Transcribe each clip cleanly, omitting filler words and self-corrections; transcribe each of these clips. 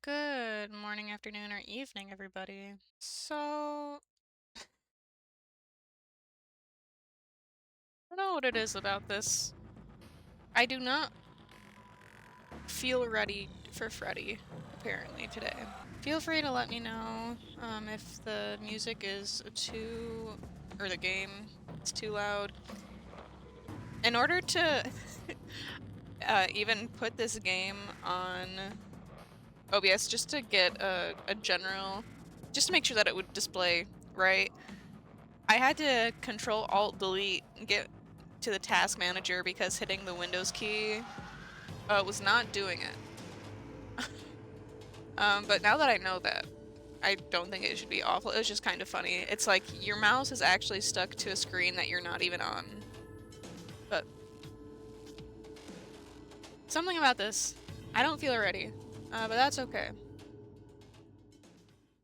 Good morning, afternoon, or evening, everybody. So, I don't know what it is about this. I do not feel ready for Freddy, apparently, today. Feel free to let me know if the music is or the game is too loud. In order to even put this game on OBS, just to get just to make sure that it would display right, I had to Control-Alt-Delete and get to the task manager because hitting the Windows key was not doing it. But now that I know that, I don't think it should be awful. It was just kind of funny. It's like your mouse is actually stuck to a screen that you're not even on. But something about this, I don't feel ready. But that's okay.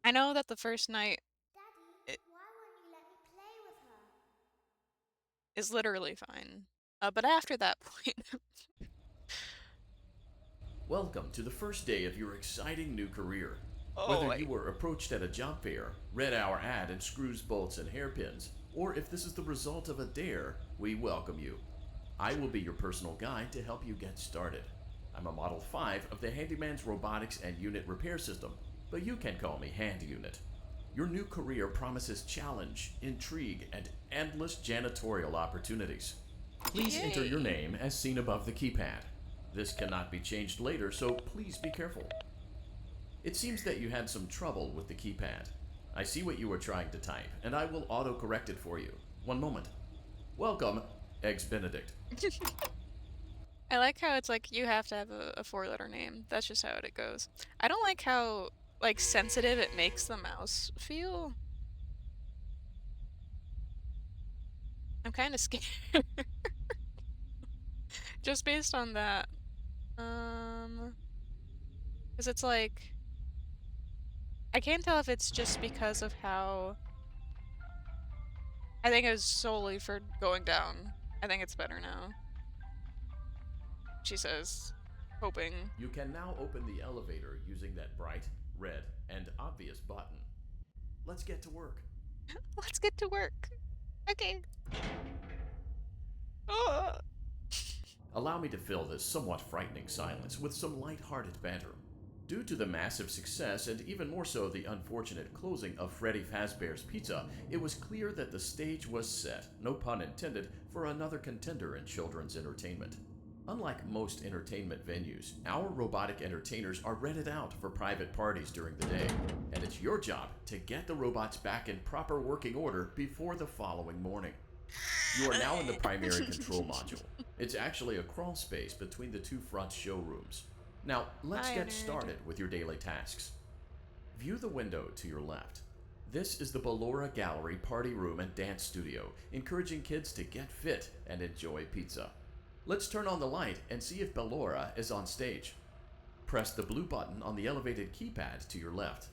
I know that the first night Daddy, why won't you let me play with her? is literally fine. But after that point, Welcome to the first day of your exciting new career. oh, Whether you wait. were approached at a job fair, read our ad in screws, bolts, and hairpins, or if this is the result of a dare, we welcome you. I will be your personal guide to help you get started. I'm a Model 5 of the Handyman's Robotics and Unit Repair System, but you can call me Hand Unit. Your new career promises challenge, intrigue, and endless janitorial opportunities. Please enter your Yay. name as seen above the keypad. This cannot be changed later, so please be careful. It seems that you had some trouble with the keypad. I see what you were trying to type, and I will auto-correct it for you. One moment. Welcome, Eggs Benedict. I like how it's like you have to have a four-letter name. That's just how it goes. I don't like how, like, sensitive it makes the mouse feel. I'm kind of scared. Just based on that. Because it's like, I can't tell if it's just because of how, I think it was solely for going down. I think it's better now. She says, hoping. You can now open the elevator using that bright, red, and obvious button. Let's get to work. Let's get to work. Okay. Ah. Allow me to fill this somewhat frightening silence with some light-hearted banter. Due to the massive success and even more so the unfortunate closing of Freddy Fazbear's Pizza, it was clear that the stage was set, no pun intended, for another contender in children's entertainment. Unlike most entertainment venues, our robotic entertainers are rented out for private parties during the day, and it's your job to get the robots back in proper working order before the following morning. You are now in the primary control module. It's actually a crawl space between the two front showrooms. Now, let's Hi, get nerd. started with your daily tasks. View the window to your left. This is the Ballora Gallery Party Room and Dance Studio, encouraging kids to get fit and enjoy pizza. Let's turn on the light and see if Ballora is on stage. Press the blue button on the elevated keypad to your left.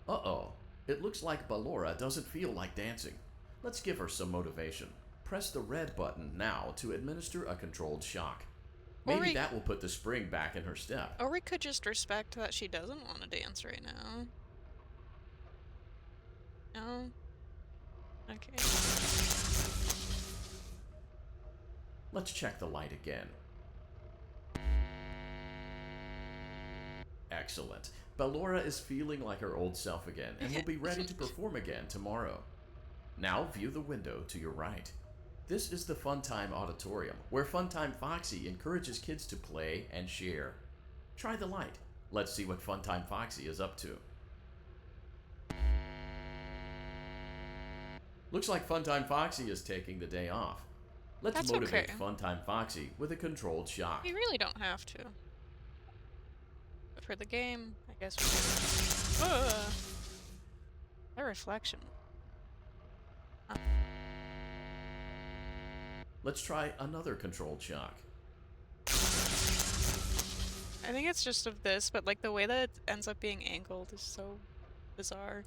Uh-oh, it looks like Ballora doesn't feel like dancing. Let's give her some motivation. Press the red button now to administer a controlled shock. Or Maybe we, that will put the spring back in her step. or we could just respect that she doesn't want to dance right now. No? Okay. Let's check the light again. Excellent. Ballora is feeling like her old self again and will be ready to perform again tomorrow. Now view the window to your right. This is the Funtime Auditorium, where Funtime Foxy encourages kids to play and share. Try the light. Let's see what Funtime Foxy is up to. Looks like Funtime Foxy is taking the day off. Let's That's motivate okay. Funtime Foxy with a controlled shock. We really don't have to. But for the game, I guess we do. A reflection. Huh. Let's try another controlled shock. I think it's just of this, but like the way that it ends up being angled is so bizarre.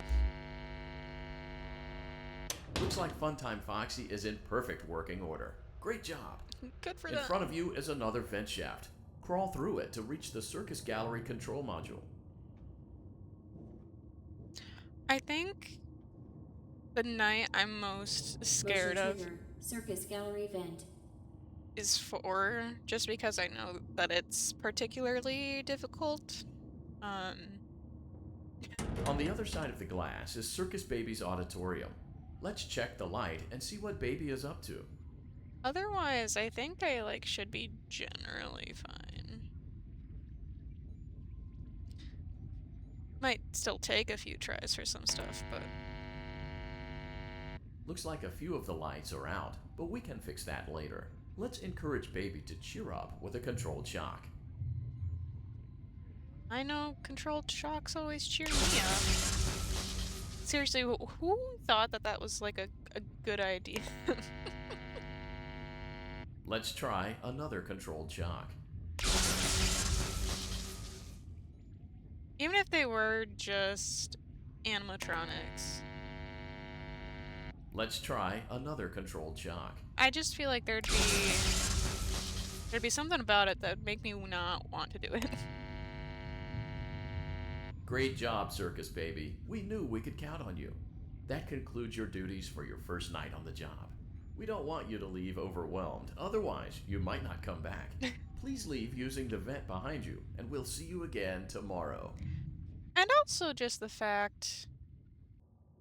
Looks like Funtime Foxy is in perfect working order. Great job. Good for In them. front of you is another vent shaft. Crawl through it to reach the circus gallery control module. I think the night I'm most scared Motion of trigger. Circus gallery vent. is 4, just because I know that it's particularly difficult. On the other side of the glass is Circus Baby's auditorium. Let's check the light and see what Baby is up to. Otherwise, I think I, like, should be generally fine. Might still take a few tries for some stuff, but... Looks like a few of the lights are out, but we can fix that later. Let's encourage Baby to cheer up with a controlled shock. I know controlled shocks always cheer me up. Seriously, who thought that that was, like, a good idea? Let's try another controlled shock. Even if they were just animatronics. Let's try another controlled shock. I just feel like there'd be something about it that would make me not want to do it. Great job, Circus Baby. We knew we could count on you. That concludes your duties for your first night on the job. We don't want you to leave overwhelmed, otherwise you might not come back. Please leave using the vent behind you, and we'll see you again tomorrow. And also just the fact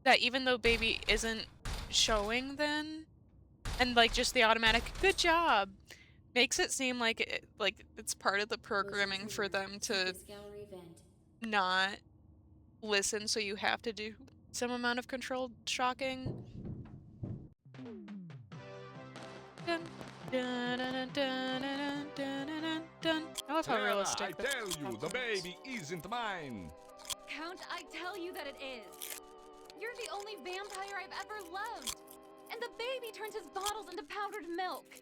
that even though Baby isn't showing then, and like just the automatic good job makes it seem like it's part of the programming for them to Circus gallery vent. not listen, so you have to do some amount of controlled shocking. Dun, dun, dun, dun, dun, dun, dun, dun. I love how Sarah, realistic I tell you, the baby isn't mine. Count, I tell you that it is. You're the only vampire I've ever loved. And the baby turns his bottles into powdered milk.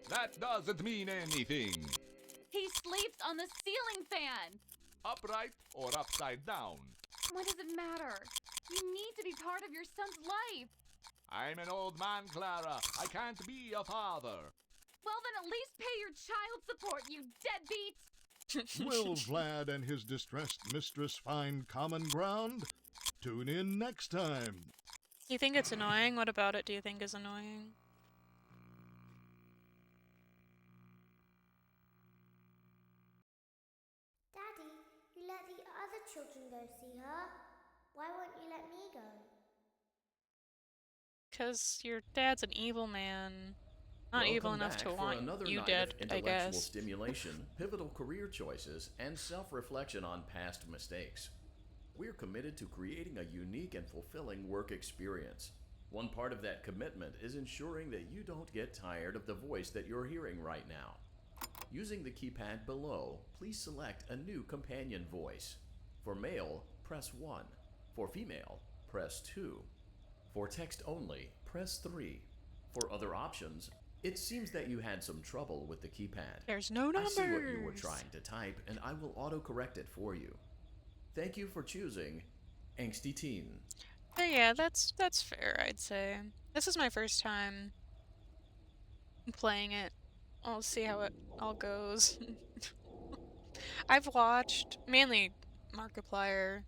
That doesn't mean anything. He sleeps on the ceiling fan. Upright or upside down. What does it matter? You need to be part of your son's life. I'm an old man, Clara. I can't be a father. Well, then at least pay your child support, you deadbeat. Will Vlad and his distressed mistress find common ground? Tune in next time. You think it's annoying? What about it do you think is annoying? Daddy, you let the other children go see her. Why won't you let me go? 'Cause your dad's an evil man. Not Welcome evil enough back to for want another you night dead, of I intellectual guess. stimulation, pivotal career choices, and self-reflection on past mistakes. We're committed to creating a unique and fulfilling work experience. One part of that commitment is ensuring that you don't get tired of the voice that you're hearing right now. Using the keypad below, please select a new companion voice. For male, press 1. For female, press 2. For text only, press 3. For other options, it seems that you had some trouble with the keypad. There's no I numbers. see what you were trying to type, and I will autocorrect it for you. Thank you for choosing Angsty Teen. Yeah, that's fair, I'd say. This is my first time playing it. I'll see how it all goes. I've watched mainly Markiplier,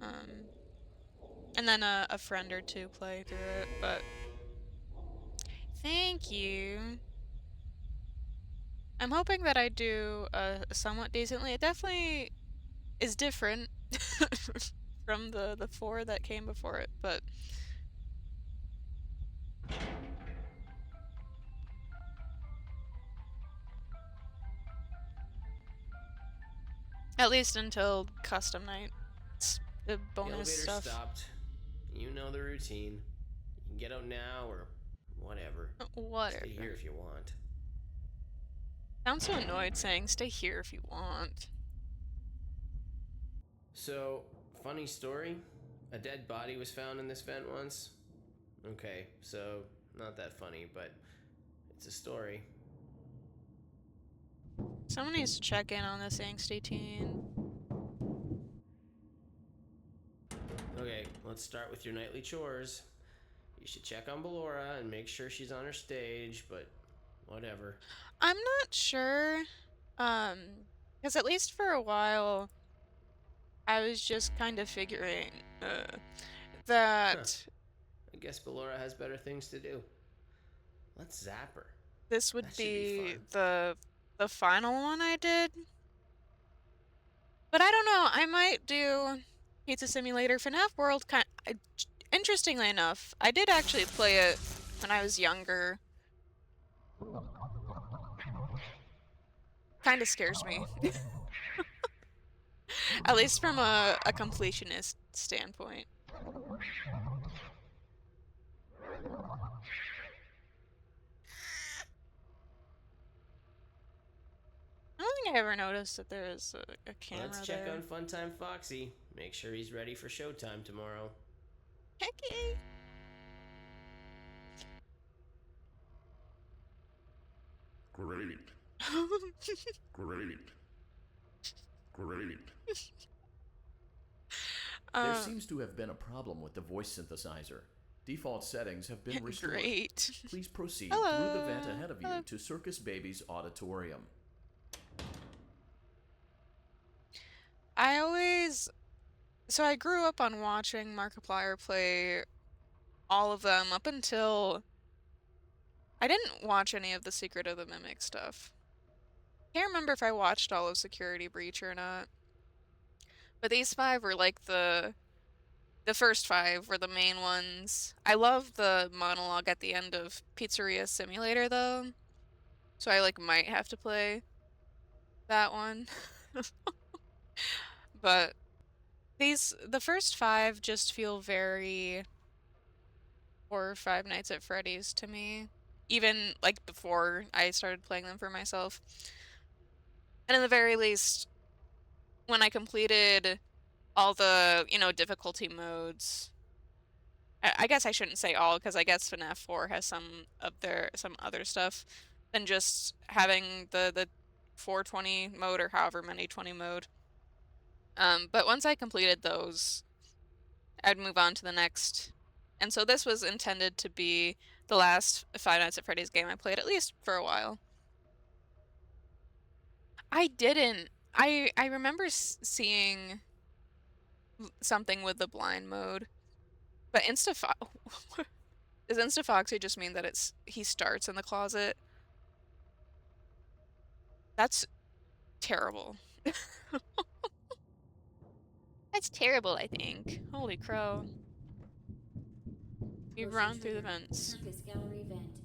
and then a friend or two play through it, but thank you. I'm hoping that I do somewhat decently. It definitely is different from the 4 that came before it, but at least until custom night. It's the The bonus elevator stuff. stopped. You know the routine. You can get out now or whatever. Whatever. Stay here if you want. I'm so annoyed saying stay here if you want. So, funny story. A dead body was found in this vent once. Okay, so not that funny, but it's a story. Someone needs to check in on this angsty teen. Okay, let's start with your nightly chores. You should check on Ballora and make sure she's on her stage, but whatever. I'm not sure Because at least for a while, I was just kind of figuring that I guess Ballora has better things to do. Let's zap her. this would That should be be the final one I did. But I don't know. I might do Pizza Simulator FNaF World. Interestingly enough, I did actually play it when I was younger. Kind of scares me. At least from a completionist standpoint. I don't think I ever noticed that there is a camera Let's check there. on Funtime Foxy. Make sure he's ready for showtime tomorrow. Okay. Great. Great. Great. There seems to have been a problem with the voice synthesizer. Default settings have been restored. Great. Please proceed Hello. through the vent ahead of you Hello. to Circus Baby's auditorium. So I grew up on watching Markiplier play all of them up until I didn't watch any of the Secret of the Mimic stuff. Can't remember if I watched all of Security Breach or not. But these 5 were like the first 5 were the main ones. I love the monologue at the end of Pizzeria Simulator though. So I like might have to play that one. But the first 5 just feel very horror Five Nights at Freddy's to me. Even like before I started playing them for myself. And in the very least, when I completed all the, difficulty modes, I guess I shouldn't say all, because I guess FNaF 4 has some other stuff than just having the 420 mode or however many 20 mode. But once I completed those, I'd move on to the next. And so this was intended to be the last Five Nights at Freddy's game I played, at least for a while. I didn't. I remember seeing something with the blind mode. But Does Instafoxy just mean that he starts in the closet? That's terrible. That's terrible, I think. Holy crow. We've run through the vents. Circus gallery vent.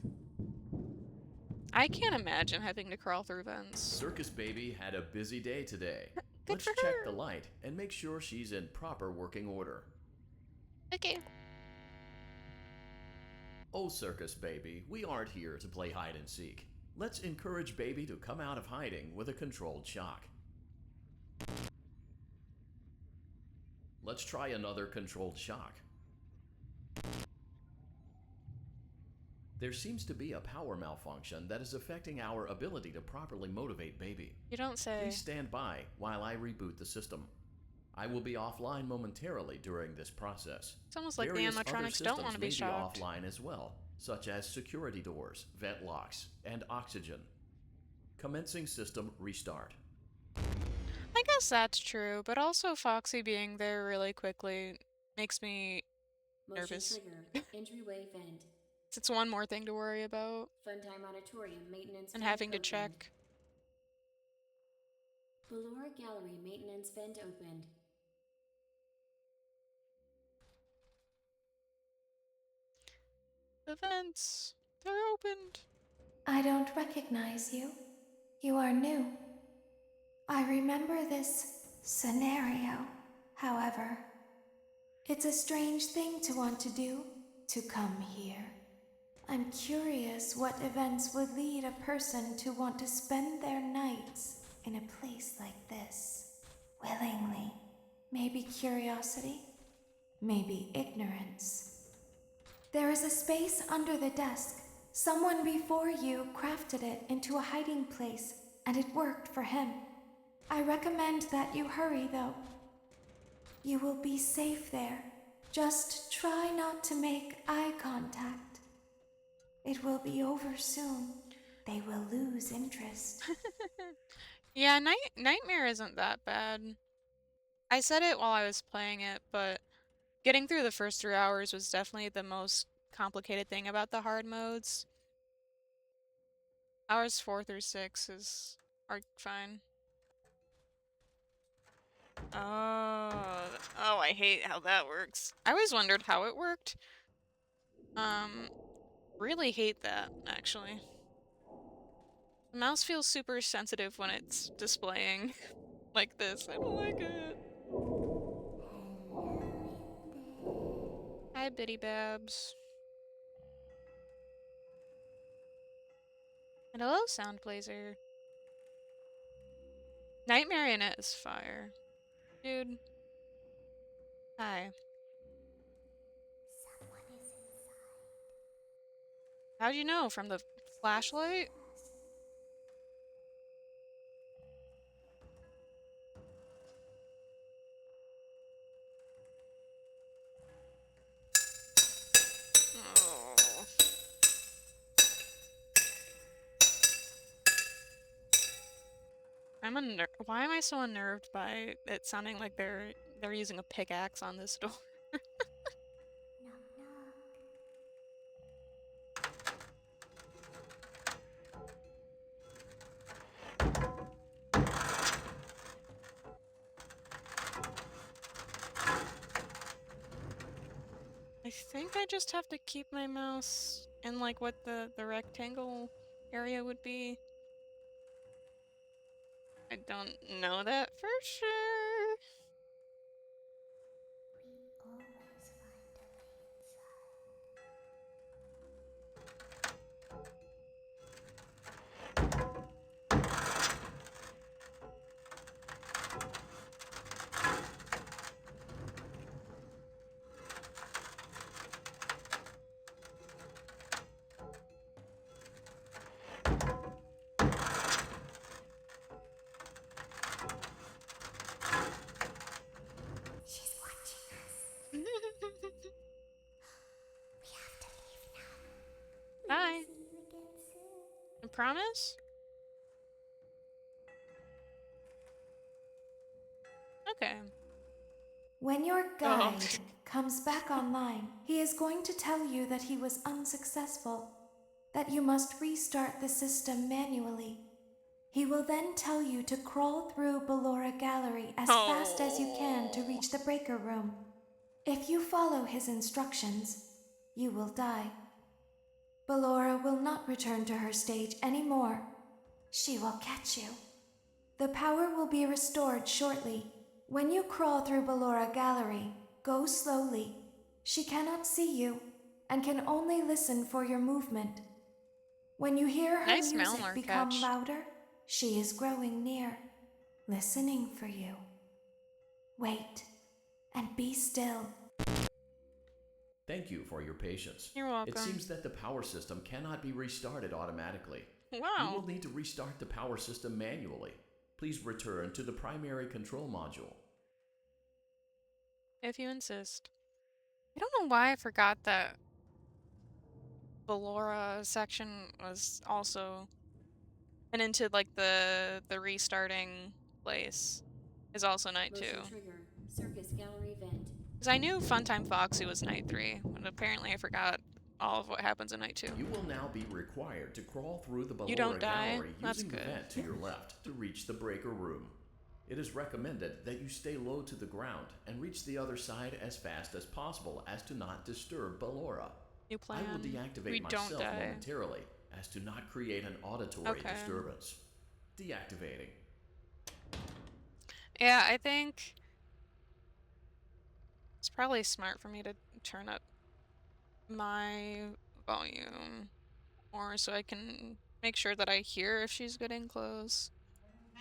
I can't imagine having to crawl through vents. Circus Baby had a busy day today. Good Let's for check her. the light and make sure she's in proper working order. Okay. Oh, Circus Baby, we aren't here to play hide and seek. Let's encourage Baby to come out of hiding with a controlled shock. Let's try another controlled shock. There seems to be a power malfunction that is affecting our ability to properly motivate Baby. You don't say. Please stand by while I reboot the system. I will be offline momentarily during this process. It's almost like the Various other animatronics don't want to be systems may shocked. be offline as well, such as security doors, vent locks, and oxygen. Commencing system restart. I guess that's true, but also Foxy being there really quickly makes me Motion nervous. trigger. Entryway vent. It's one more thing to worry about Funtime auditorium maintenance and vent having to opened. check. Ballora gallery maintenance vent opened. The vents, they're opened. I don't recognize you. You are new. I remember this scenario, however. It's a strange thing to want to do, to come here. I'm curious what events would lead a person to want to spend their nights in a place like this. Willingly. Maybe curiosity, maybe ignorance. There is a space under the desk. Someone before you crafted it into a hiding place, and it worked for him. I recommend that you hurry, though. You will be safe there. Just try not to make eye contact. It will be over soon. They will lose interest. Yeah, Nightmare isn't that bad. I said it while I was playing it, but getting through the first 3 hours was definitely the most complicated thing about the hard modes. Hours 4 through 6 are fine. Oh, I hate how that works. I always wondered how it worked. Really hate that, actually. The mouse feels super sensitive when it's displaying like this. I don't like it. Hi, Bitty Babs. And hello, Sound Blazer. Night Marionette is fire. Dude. Hi. How'd you know? From the flashlight? Oh. Why am I so unnerved by it sounding like they're using a pickaxe on this door? I think I just have to keep my mouse in like what the rectangle area would be. I don't know that for sure. She's watching us. We have to leave now. Bye. See you again soon. I promise? Okay. When your Oh. guide comes back online, he is going to tell you that he was unsuccessful, that you must restart the system manually. He will then tell you to crawl through Ballora Gallery as fast as you can to reach the breaker room. If you follow his instructions, you will die. Ballora will not return to her stage anymore. She will catch you. The power will be restored shortly. When you crawl through Ballora Gallery, go slowly. She cannot see you and can only listen for your movement. When you hear her Nice music Malmar become catch. louder, she is growing near, listening for you. Wait and be still. Thank you for your patience. You're welcome. It seems that the power system cannot be restarted automatically. You Wow. will need to restart the power system manually. Please return to the primary control module. If you insist. I don't know why I forgot that Ballora section was also and into like the restarting place is also night 2. Motion trigger. Circus gallery vent. Because I knew Funtime Foxy was night 3, but apparently I forgot all of what happens in night 2. You will now be required to crawl through the You don't Ballora die? Gallery That's using the good. vent to your left to reach the breaker room. It is recommended that you stay low to the ground and reach the other side as fast as possible as to not disturb Ballora. New plan. I will deactivate We don't myself die. momentarily as to not create an auditory Okay. disturbance. Deactivating. Yeah, I think it's probably smart for me to turn up my volume more so I can make sure that I hear if she's getting close.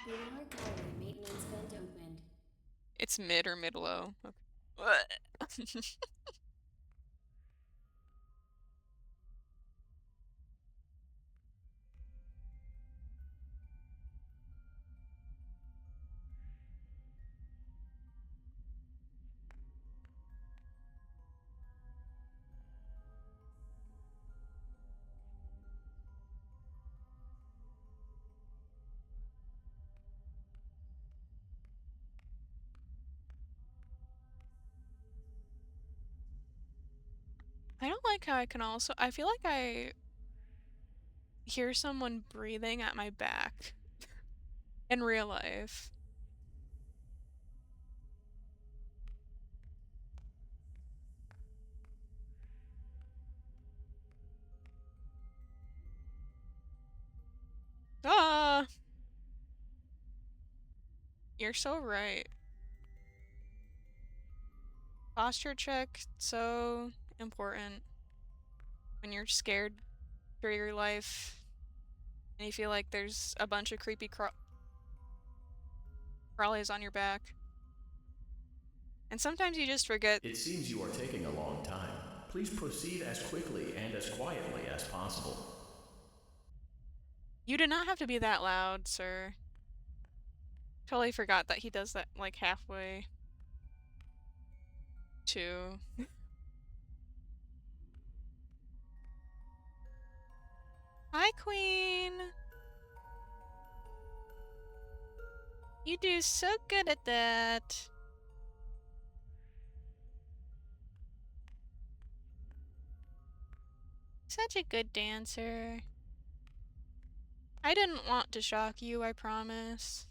Ballora gallery maintenance vent opened. It's mid or mid-low. Okay. like how I can also, I feel like I hear someone breathing at my back in real life. Ah! You're so right. Posture check, so important when you're scared for your life and you feel like there's a bunch of creepy crawlies on your back. And sometimes you just forget. It seems you are taking a long time. Please proceed as quickly and as quietly as possible. You do not have to be that loud, sir. Totally forgot that he does that like halfway too. Hi, Queen! You do so good at that. Such a good dancer. I didn't want to shock you, I promise.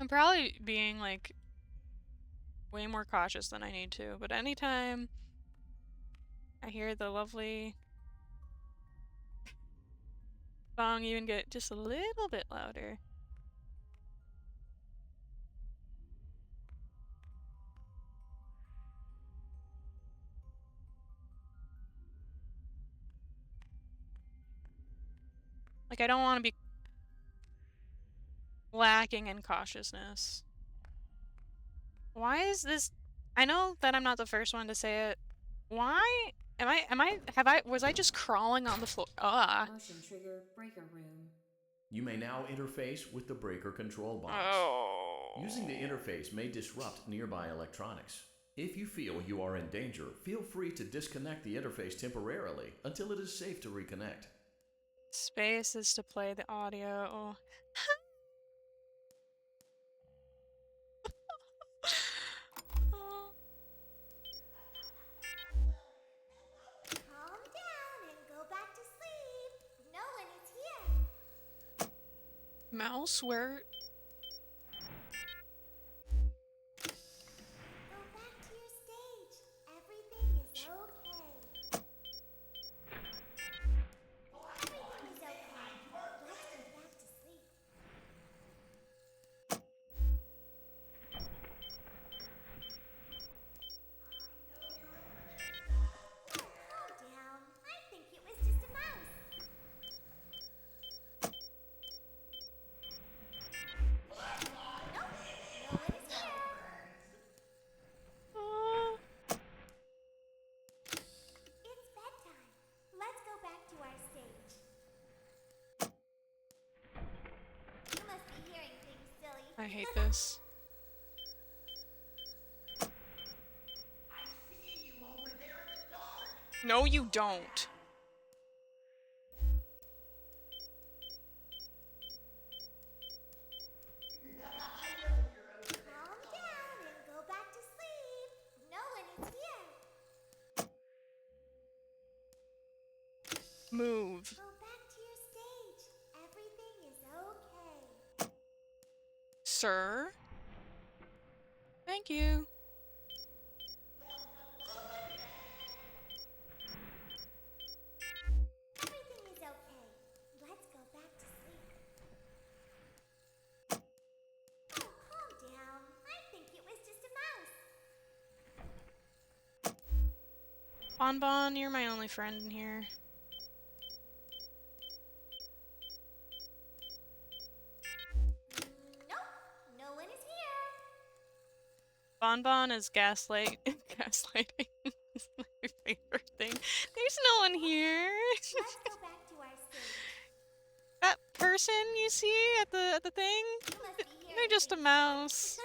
I'm probably being like way more cautious than I need to, but anytime I hear the lovely song even get just a little bit louder. Like, I don't want to be lacking in cautiousness. Why is this? I know that I'm not the first one to say it. Why? Was I just crawling on the floor? Motion trigger breaker room. You may now interface with the breaker control box. Oh. Using the interface may disrupt nearby electronics. If you feel you are in danger, feel free to disconnect the interface temporarily until it is safe to reconnect. Space is to play the audio. Calm down and go back to sleep. Nolan is here. Mouse, where? Go back to your stage. Everything is okay. Everything is okay. Let's go back to sleep. Oh, calm down. I think it was just a mouse. Nope, Nolan is here. It's bedtime. Let's go back to our stage. You must be hearing things, silly. I hate this. No, you don't. Calm down and go back to sleep. Nolan is here. Move. Go back to your stage. Everything is okay. Sir? Thank you. Everything is okay. Let's go back to sleep. Oh, calm down. I think it was just a mouse. Bonbon, you're my only friend in here. Nope, Nolan is here. Bonbon is gaslighting is my favorite thing. There's no one here. Let's go back to our stage. That person you see at the thing? You must be hearing They're just a things. mouse.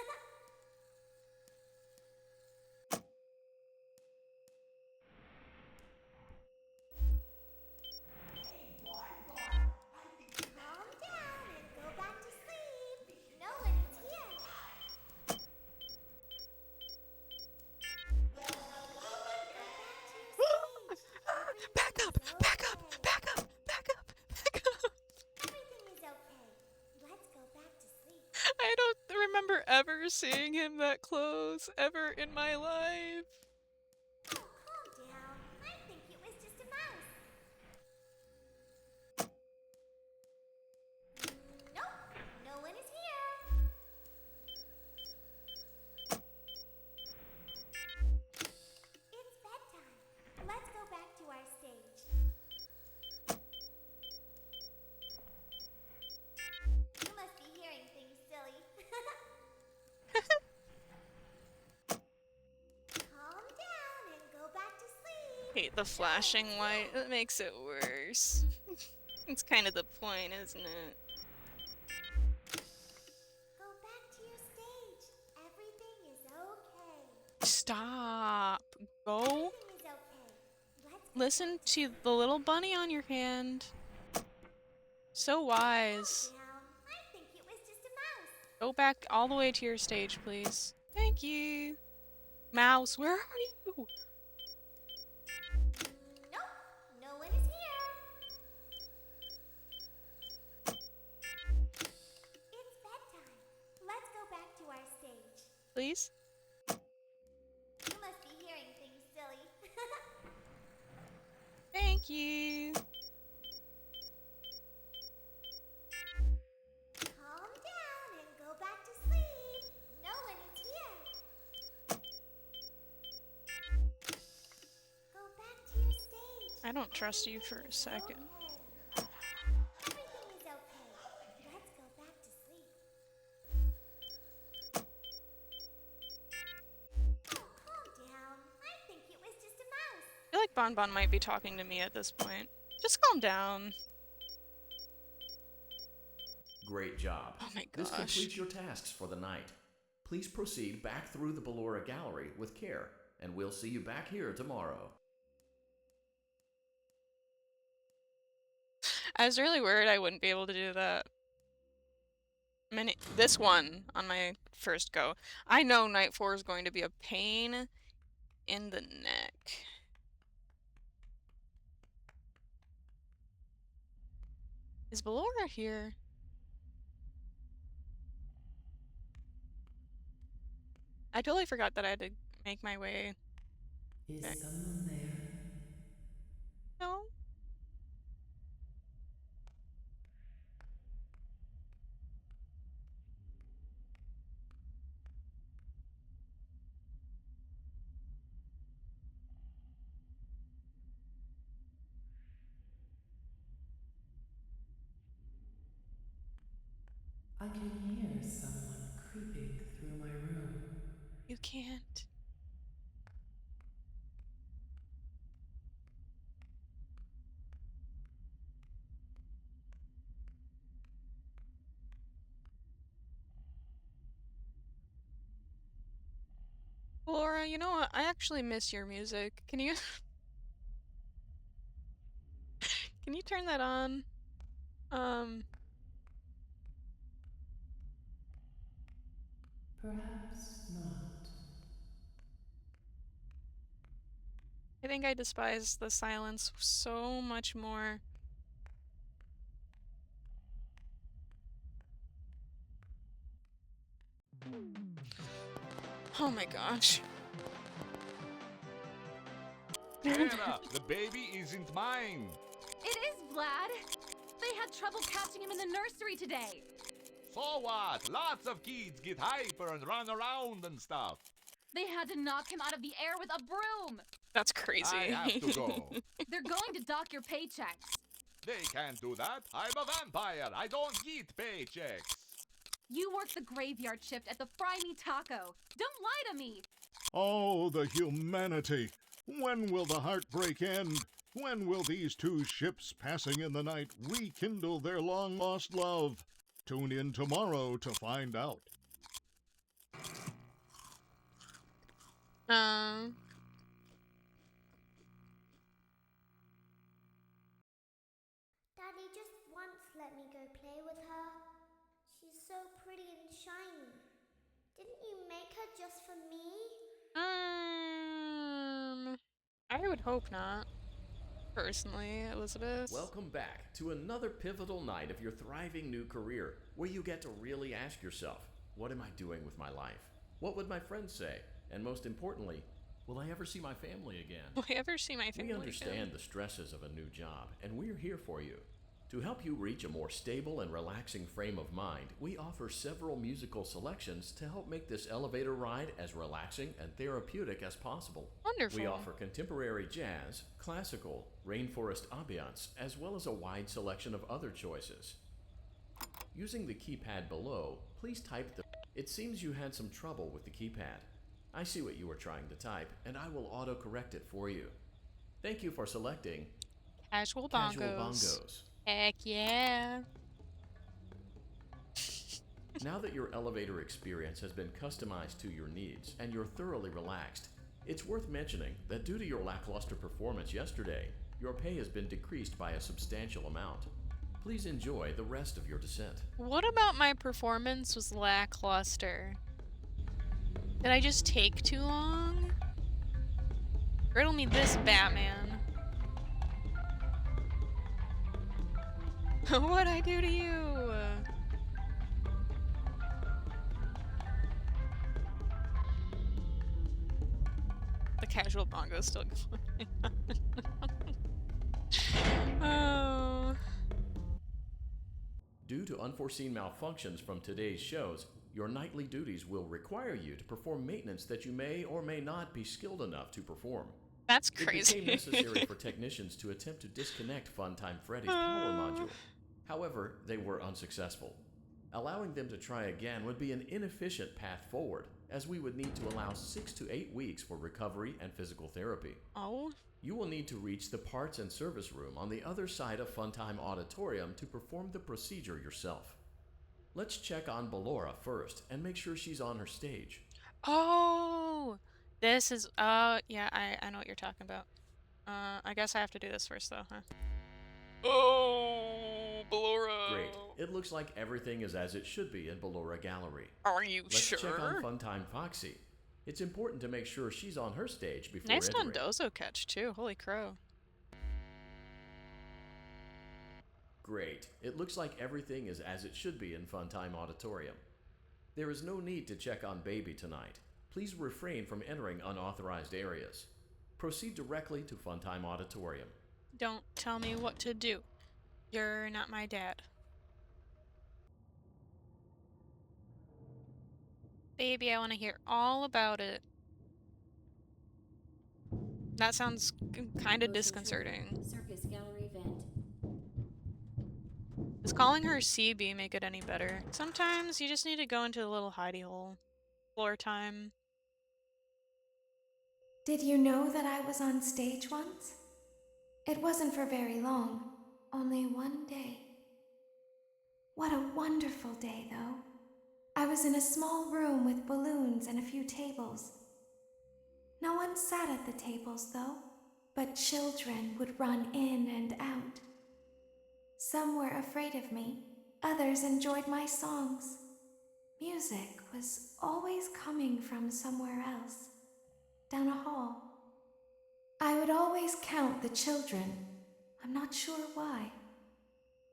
remember seeing him that close ever in my life. Oh, calm down. I think it was just a mouse. Nope, no one is here. It's bedtime. Let's go back to our stage. You must be hearing things, silly. Calm down and go back to sleep. Hate the flashing light. That makes it worse. It's kind of the point, isn't it? Go back to your stage. Everything is okay. Stop. Go. Everything is okay. Let's go Listen back to the little bunny on your hand. So wise. down. I think it was just a mouse. Go back all the way to your stage, please. Thank you. Mouse, where are you? Nope, no one is here. It's bedtime. Let's go back to our stage. Please? You must be hearing things, silly. Thank you. Calm down and go back to sleep. No one is here. Go back to your stage. I don't trust you for a second. Okay. Everything is okay. Let's go back to sleep. Oh, calm down. I think it was just a mouse. I feel like Bon Bon might be talking to me at this point. Just calm down. Great job. Oh my This gosh. completes your tasks for the night. Please proceed back through the Ballora Gallery with care, and we'll see you back here tomorrow. I was really worried I wouldn't be able to do that. This one on my first go. I know Night 4 is going to be a pain in the neck. Is Ballora here? I totally forgot that I had to make my way. Is Okay. someone there? No? I can hear someone creeping through my room. You can't. Laura, you know what? I actually miss your music. Can you can you turn that on? Perhaps not. I think I despise the silence so much more. Oh my gosh. Sarah, the baby isn't mine. It is, Vlad. They had trouble catching him in the nursery today. So what? Lots of kids get hyper and run around and stuff. They had to knock him out of the air with a broom. That's crazy. I have to go. They're going to dock your paychecks. They can't do that. I'm a vampire. I don't get paychecks. You work the graveyard shift at the Fry Me Taco. Don't lie to me. Oh, the humanity! When will the heartbreak end? When will these two ships passing in the night rekindle their long-lost love? Tune in tomorrow to find out. Daddy just once let me go play with her. She's so pretty and shiny. Didn't you make her just for me? I would hope not. Personally, Elizabeth. Welcome back to another pivotal night of your thriving new career, where you get to really ask yourself, What am I doing with my life? What would my friends say? And most importantly, will I ever see my family again? Will I ever see my family We understand again? the stresses of a new job, and we're here for you. To help you reach a more stable and relaxing frame of mind, we offer several musical selections to help make this elevator ride as relaxing and therapeutic as possible. Wonderful. We offer contemporary jazz, classical, rainforest ambiance, as well as a wide selection of other choices. Using the keypad below, please type the... It seems you had some trouble with the keypad. I see what you were trying to type, and I will auto-correct it for you. Thank you for selecting Casual Casual bongos. Bongos. Heck yeah. Now that your elevator experience has been customized to your needs and you're thoroughly relaxed, it's worth mentioning that due to your lackluster performance yesterday, your pay has been decreased by a substantial amount. Please enjoy the rest of your descent. What about my performance was lackluster? Did I just take too long? Riddle me this, Batman. What'd I do to you? The casual bongo's still going on. Oh. Due to unforeseen malfunctions from today's shows, your nightly duties will require you to perform maintenance that you may or may not be skilled enough to perform. That's crazy. It became necessary for technicians to attempt to disconnect Funtime Freddy's power module. However, they were unsuccessful. Allowing them to try again would be an inefficient path forward, as we would need to allow 6 to 8 weeks for recovery and physical therapy. Oh. You will need to reach the parts and service room on the other side of Funtime Auditorium to perform the procedure yourself. Let's check on Ballora first and make sure she's on her stage. Oh! This is, yeah, I know what you're talking about. I guess I have to do this first, though, huh? Oh, Ballora! Great. It looks like everything is as it should be in Ballora Gallery. Are you Let's sure? check on Funtime Foxy. It's important to make sure she's on her stage before Nice entering. Dondozo catch, too. Holy crow. Great. It looks like everything is as it should be in Funtime Auditorium. There is no need to check on Baby tonight. Please refrain from entering unauthorized areas. Proceed directly to Funtime Auditorium. Don't tell me what to do. You're not my dad. Baby, I want to hear all about it. That sounds kind of disconcerting. Circus gallery vent. Does calling her CB make it any better? Sometimes you just need to go into a little hidey hole. Floor time. Did you know that I was on stage once? It wasn't for very long, only one day. What a wonderful day, though. I was in a small room with balloons and a few tables. No one sat at the tables, though, but children would run in and out. Some were afraid of me, others enjoyed my songs. Music was always coming from somewhere else, down a hall. I would always count the children. I'm not sure why.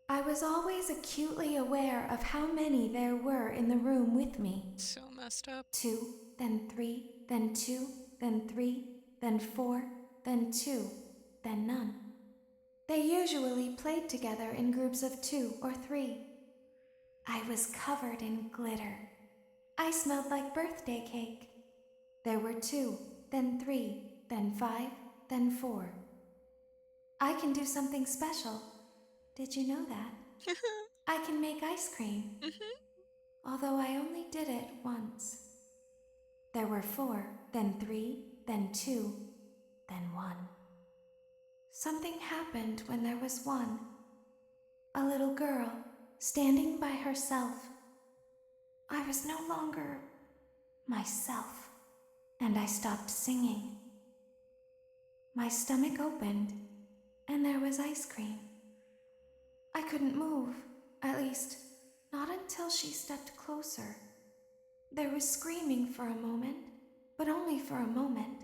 I was always acutely aware of how many there were in the room with me. So messed up. 2, then 3, then 2, then 3, then 4, then 2, then none. They usually played together in groups of 2 or 3. I was covered in glitter. I smelled like birthday cake. There were 2, then 3, then 5, then 4. I can do something special. Did you know that? I can make ice cream. Although I only did it once. There were 4, then 3, then 2, then 1. Something happened when there was 1. A little girl, standing by herself. I was no longer myself, and I stopped singing. My stomach opened, and there was ice cream. I couldn't move, at least, not until she stepped closer. There was screaming for a moment, but only for a moment.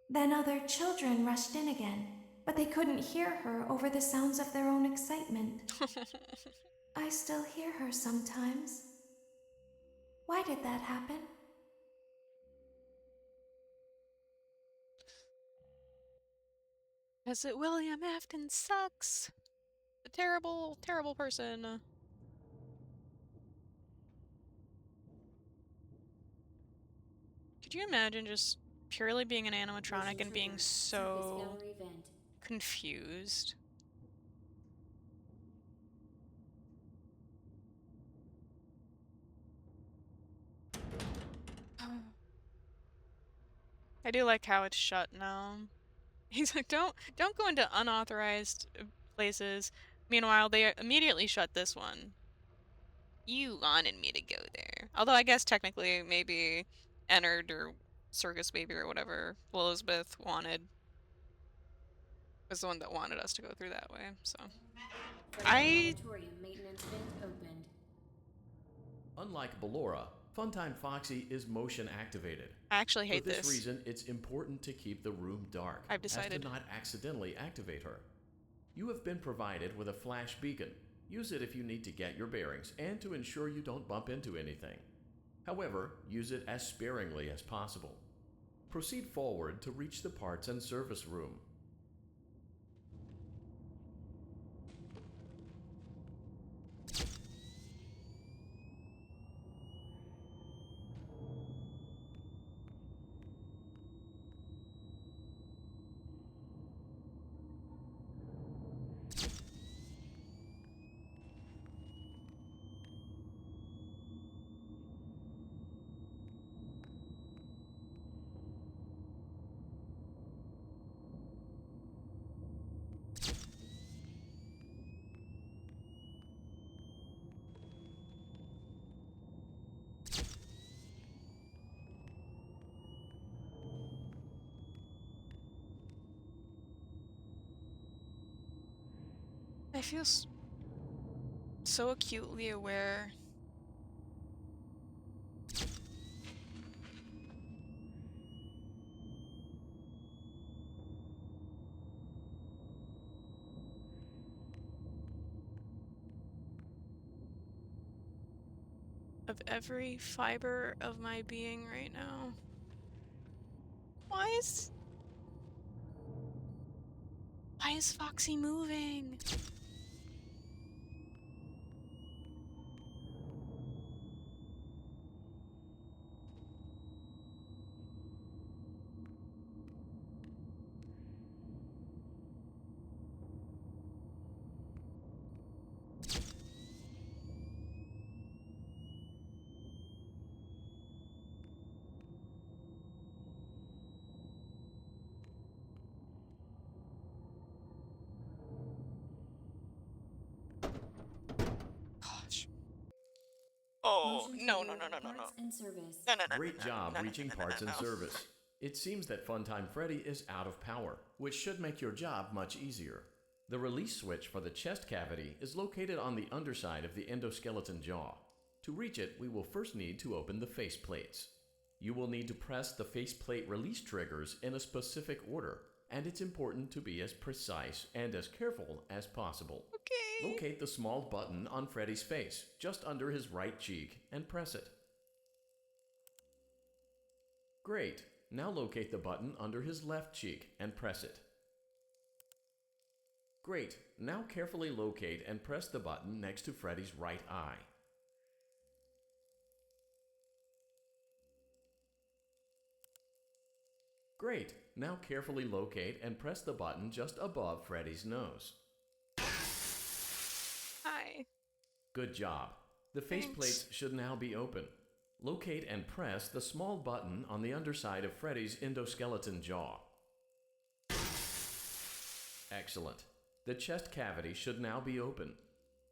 Then other children rushed in again, but they couldn't hear her over the sounds of their own excitement. I still hear her sometimes, Why did that happen? Because William Afton sucks. A terrible, terrible person. Could you imagine just purely being an animatronic and being so confused? I do like how it's shut now. He's like, don't go into unauthorized places. Meanwhile, they immediately shut this one. You wanted me to go there. Although I guess technically maybe Ennard or Circus Baby or whatever Elizabeth wanted was the one that wanted us to go through that way, so. Planetarium maintenance vent opened. Unlike Ballora, Funtime Foxy is motion activated. I actually hate For this this. reason, it's important to keep the room dark, I've decided. as to not accidentally activate her. You have been provided with a flash beacon. Use it if you need to get your bearings and to ensure you don't bump into anything. However, use it as sparingly as possible. Proceed forward to reach the parts and service room. I feel so acutely aware of every fiber of my being right now. Why is Foxy moving? Gosh. Oh, Motion no. triggered parts and service. Great job reaching parts and service. It seems that Funtime Freddy is out of power, which should make your job much easier. The release switch for the chest cavity is located on the underside of the endoskeleton jaw. To reach it, we will first need to open the face plates. You will need to press the faceplate release triggers in a specific order, and it's important to be as precise and as careful as possible. Okay. Locate the small button on Freddy's face, just under his right cheek, and press it. Great. Now locate the button under his left cheek and press it. Great. Now carefully locate and press the button next to Freddy's right eye. Great. Now carefully locate and press the button just above Freddy's nose. Hi. Good job. The faceplates should now be open. Locate and press the small button on the underside of Freddy's endoskeleton jaw. Excellent. The chest cavity should now be open.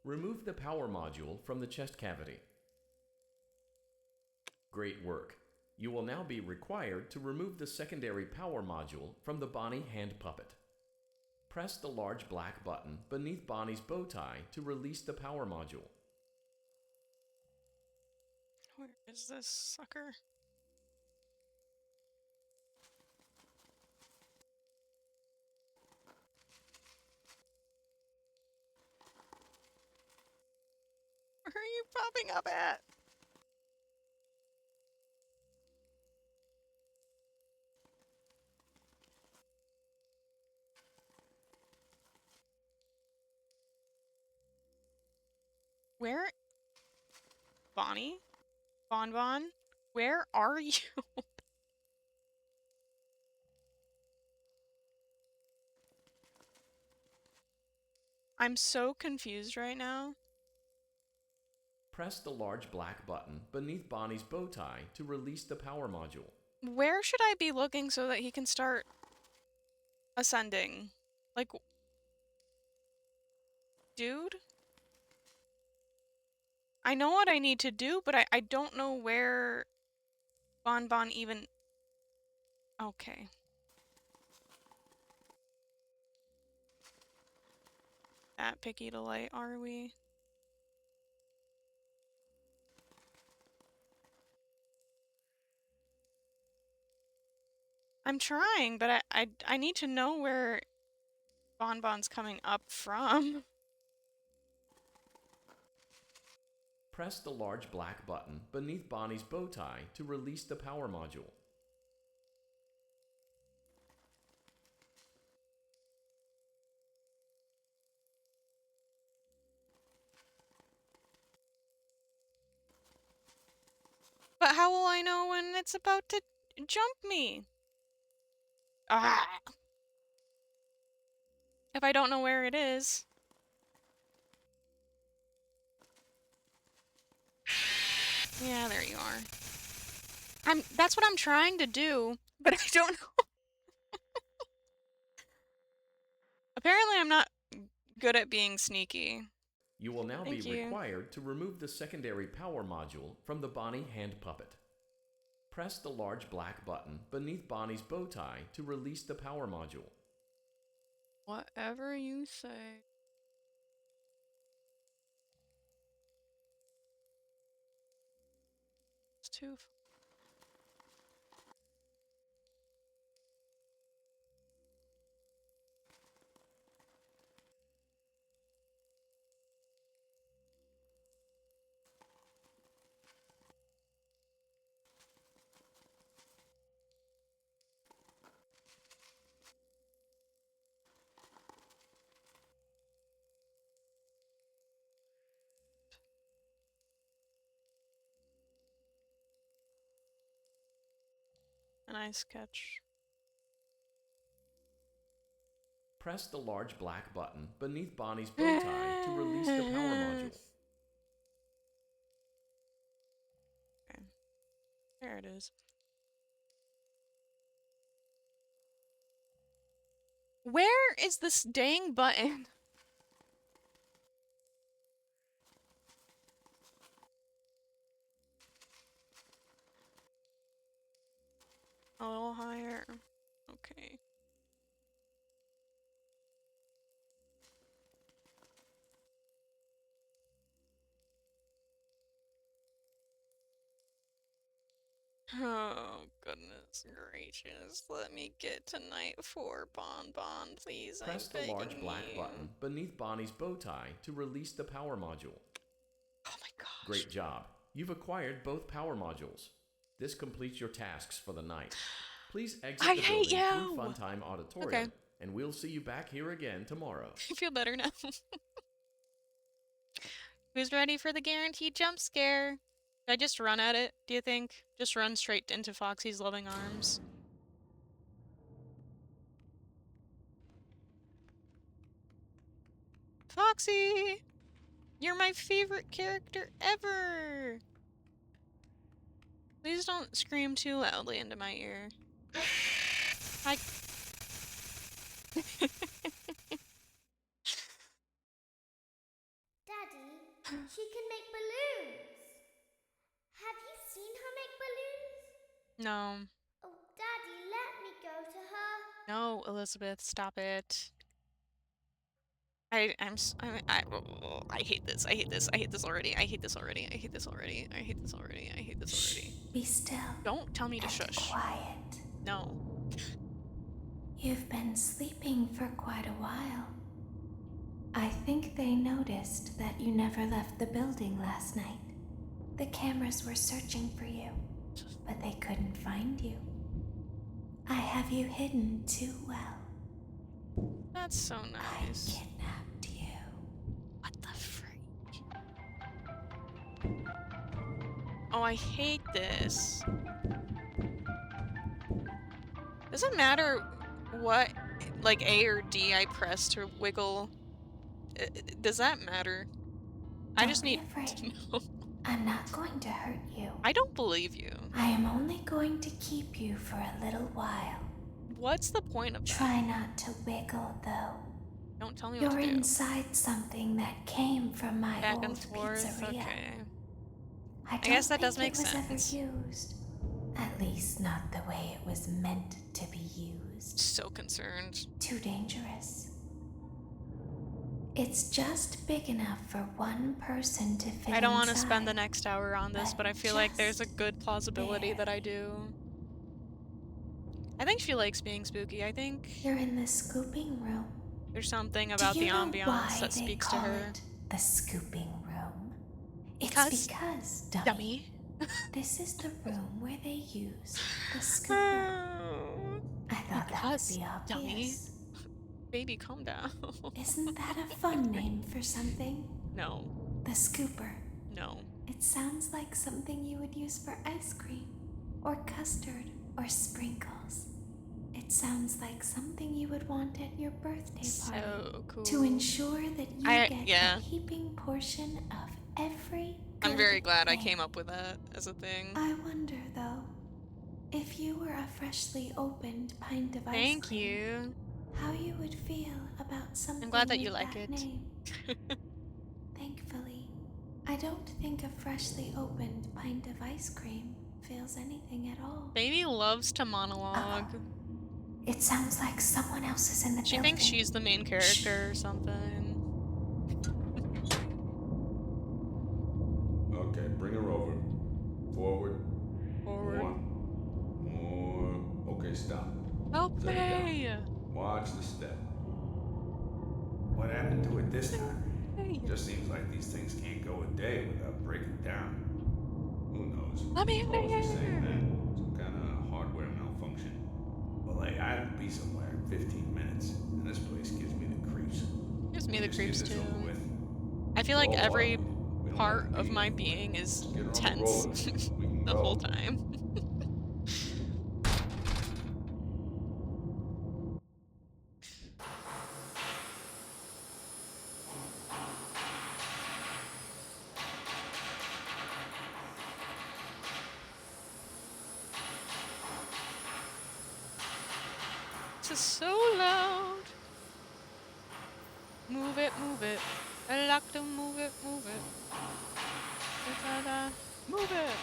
Remove the power module from the chest cavity. Great work. You will now be required to remove the secondary power module from the Bonnie hand puppet. Press the large black button beneath Bonnie's bow tie to release the power module. Where is this sucker? Where are you popping up at? Where? Bonnie? Bon? Where are you? I'm so confused right now. Press the large black button beneath Bonnie's bow tie to release the power module. Where should I be looking so that he can start ascending? Like, dude? I know what I need to do, but I don't know where Bon even... Okay. That picky to light, are we? I'm trying, but I need to know where Bon's coming up from. Press the large black button beneath Bonnie's bow tie to release the power module. But how will I know when it's about to jump me? Ah! If I don't know where it is. Yeah, there you are. That's what I'm trying to do, but I don't know. Apparently I'm not good at being sneaky. You will now Thank be you. required to remove the secondary power module from the Bonnie hand puppet. Press the large black button beneath Bonnie's bow tie to release the power module. Whatever you say. It's too... A nice catch. Press the large black button beneath Bonnie's bow tie to release the power module. Okay. There it is. Where is this dang button? A little higher. Okay. Oh, goodness gracious. Let me get to night 4, Bon, please. Press I'm the large begging black you. button beneath Bonnie's bow tie to release the power module. Oh my gosh. Great job. You've acquired both power modules. This completes your tasks for the night. Please exit the building through Funtime Auditorium, and we'll see you back here again tomorrow. I feel better now. Who's ready for the guaranteed jump scare? Should I just run at it, do you think? Just run straight into Foxy's loving arms? Foxy! You're my favorite character ever! Please don't scream too loudly into my ear. I... Daddy, she can make balloons. Have you seen her make balloons? No. Oh, Daddy, let me go to her. No, Elizabeth, stop it. I hate this. I hate this. I hate this already. I hate this already. I hate this already. I hate this already. I hate this already. Be still. Don't tell me to shush. Quiet. No. You've been sleeping for quite a while. I think they noticed that you never left the building last night. The cameras were searching for you, but they couldn't find you. I have you hidden too well. That's so nice. I kidnapped you. What the freak? Oh, I hate this. Doesn't matter what, like, A or D I press to wiggle. Does that matter? I just Don't be need afraid. to know. I'm not going to hurt you. I don't believe you. I am only going to keep you for a little while. What's the point of that? Try not to wiggle, though. Don't tell me what You're to do. inside something that came from my Back old and forth. pizzeria. Okay. I guess that don't does think make it was sense. ever used. At least not the way it was meant to be used. So concerned. Too dangerous. It's just big enough for one person to fit I don't want to inside, spend the next hour on this, but I feel like there's a good plausibility that I do. I think she likes being spooky. I think You're in the scooping room. there's something about Do the you know ambiance why that they speaks to call her. it the scooping room? Because, Because dummy. This is the room where they use the scooper. I thought that would be obvious. Baby, calm down. Isn't that a fun name for something? No. The scooper. No. It sounds like something you would use for ice cream, or custard, or sprinkles. It sounds like something you would want at your birthday party. So cool. To ensure that you get a heaping portion of every I'm very glad thing. I came up with that as a thing. I wonder, though, if you were a freshly opened pint of ice cream. Thank you. How you would feel about something I'm glad that you with like it. name. Thankfully, I don't think a freshly opened pint of ice cream feels anything at all. Baby loves to monologue. It sounds like someone else is in the building. She thinks she's the main character or something. Okay, bring her over. Forward. Forward. More. Okay, stop. Help me! Watch the step. What happened to it this time? Just seems like these things can't go a day without breaking down. Who knows? Let me in Suppose here. you're saying that. Some kind of hardware malfunction. Well, hey, I have to be somewhere in 15 minutes, and this place gives me the creeps. Gives me the Just get creeps this too. over with. I feel like Oh, every we don't part have to of be my anywhere. being is Get her on the tense roller. We can the go. whole time. This is so loud. Move it, move it. I like to move it, move it. Da-da-da. Move it.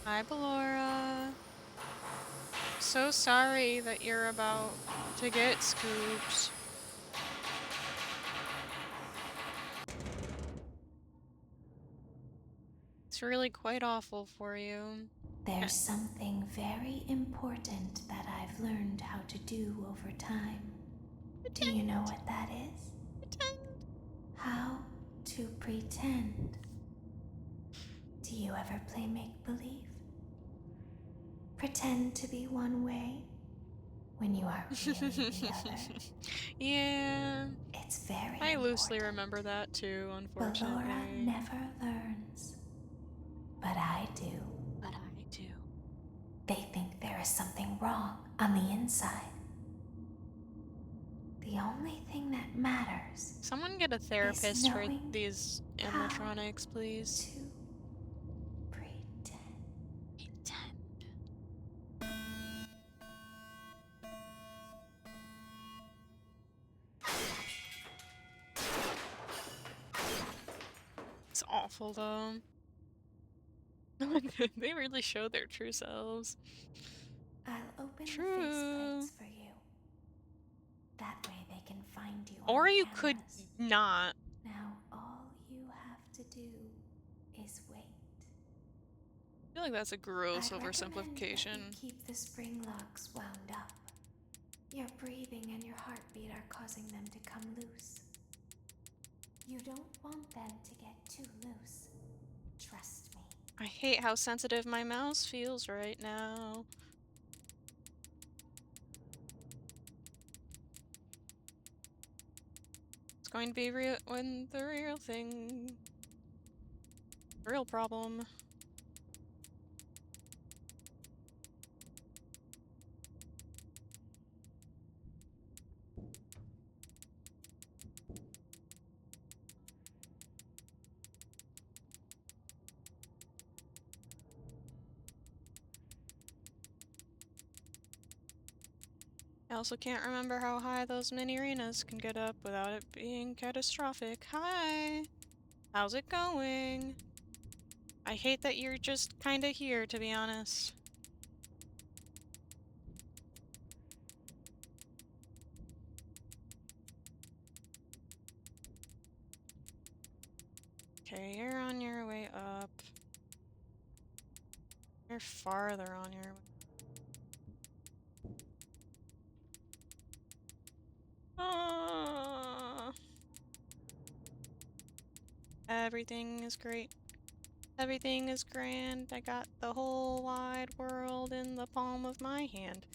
Hi, Ballora. So sorry that you're about to get scooped. It's really quite awful for you. There's something very important that I've learned how to do over time. Do you know what that is? Pretend. How to pretend. Do you ever play make-believe? Pretend to be one way when you are really the other. Yeah. It's very I loosely important. remember that too, Ballora unfortunately. never learns. But I do. But I do. They think there is something wrong on the inside. The only thing that matters Someone get a therapist for knowing these how animatronics, please. to pretend. It's awful though. They really show their true selves. I'll open True. the faceplates for you. That way they can find you. Or on you cameras. could not. Now all you have to do is wait. I feel like that's a gross I'd recommend that oversimplification. you keep the spring locks wound up. Your breathing and your heartbeat are causing them to come loose. You don't want them to get too loose. Trust me. I hate how sensitive my mouse feels right now. going to be real when the real thing, real problem. I also can't remember how high those mini arenas can get up without it being catastrophic. Hi! How's it going? I hate that you're just kinda here, to be honest. Okay, you're on your way up. You're farther on your way. Everything is great. Everything is grand. I got the whole wide world in the palm of my hand.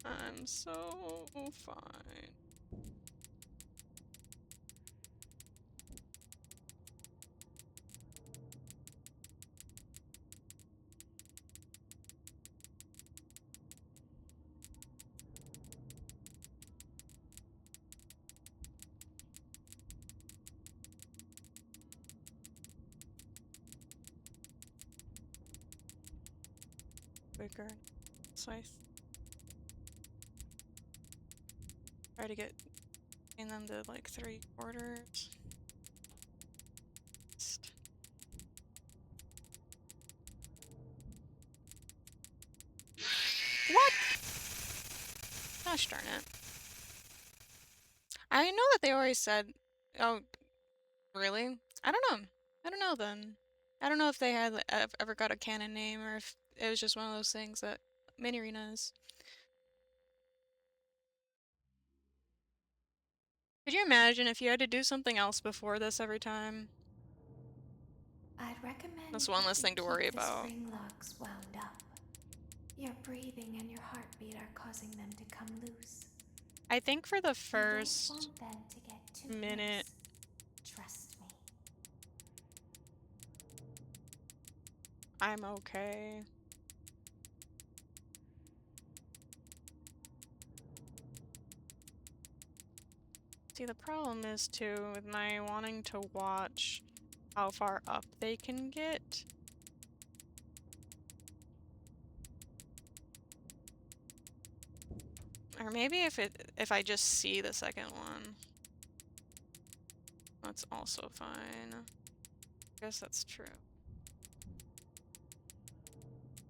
I'm so fine. Quicker. Scythe. Try to get in them to like 3/4. What? Gosh darn it. I know that they always said, oh, really? I don't know. I don't know then. I don't know if they had ever got a canon name or if it was just one of those things that mini arenas. Could you imagine if you had to do something else before this every time? I'd recommend That's one less you thing to worry keep the about. spring locks wound up. Your breathing and your heartbeat are causing them to come loose. I think for the You first don't want them to get too minute, loose. Trust me. I'm okay. See, the problem is too, with my wanting to watch how far up they can get. Or maybe if I just see the second one. That's also fine. I guess that's true.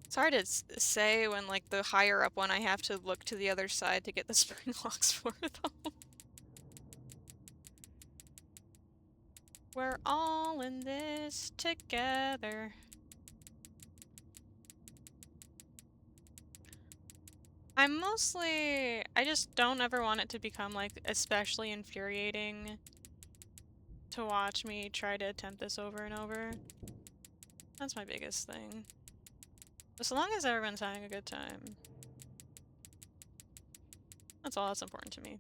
It's hard to say when, like, the higher up one I have to look to the other side to get the spring locks for, though. We're all in this together. I just don't ever want it to become, like, especially infuriating to watch me try to attempt this over and over. That's my biggest thing. As long as everyone's having a good time. That's all that's important to me.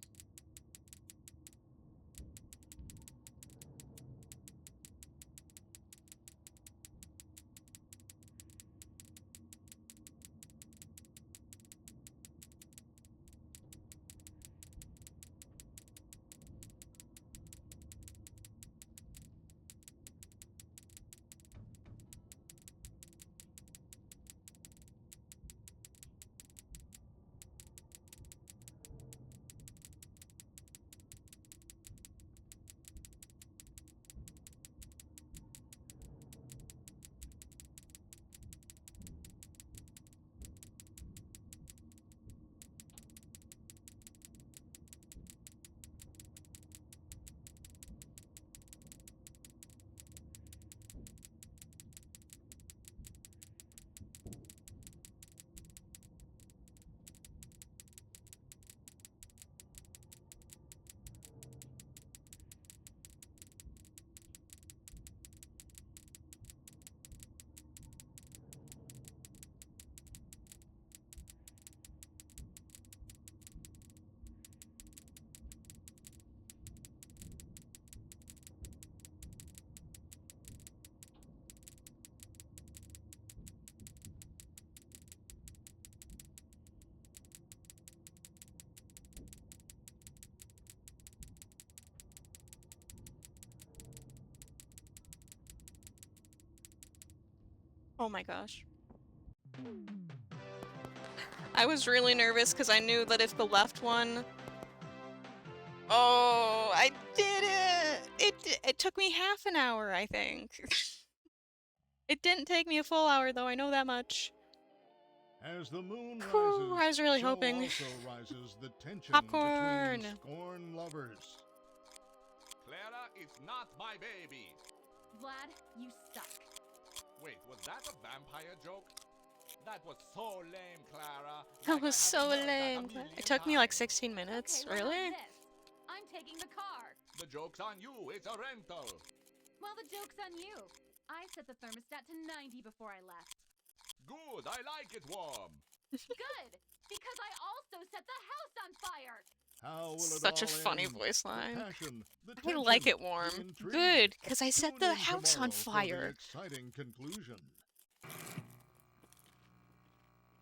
Oh my gosh. I was really nervous because I knew that if the left one... Oh, I did it! It took me half an hour, I think. It didn't take me a full hour, though, I know that much. As the moon Whew, rises, I was really so hoping. also rises the tension Popcorn! between scorn lovers. Clara is not my baby. Vlad, you suck. Wait, was that a vampire joke? That was so lame, Clara. That was so lame. It took me like 16 minutes. Okay, well, Really? how's this? I'm taking the car. The joke's on you. It's a rental. Well, the joke's on you. I set the thermostat to 90 before I left. Good. I like it warm. Good, because I also set the house on fire. How will it Such a all funny end? voice The line. passion, the I tension, like it the warm. intrigue. Good, because I set Tune the in house on tomorrow for the fire. exciting conclusion.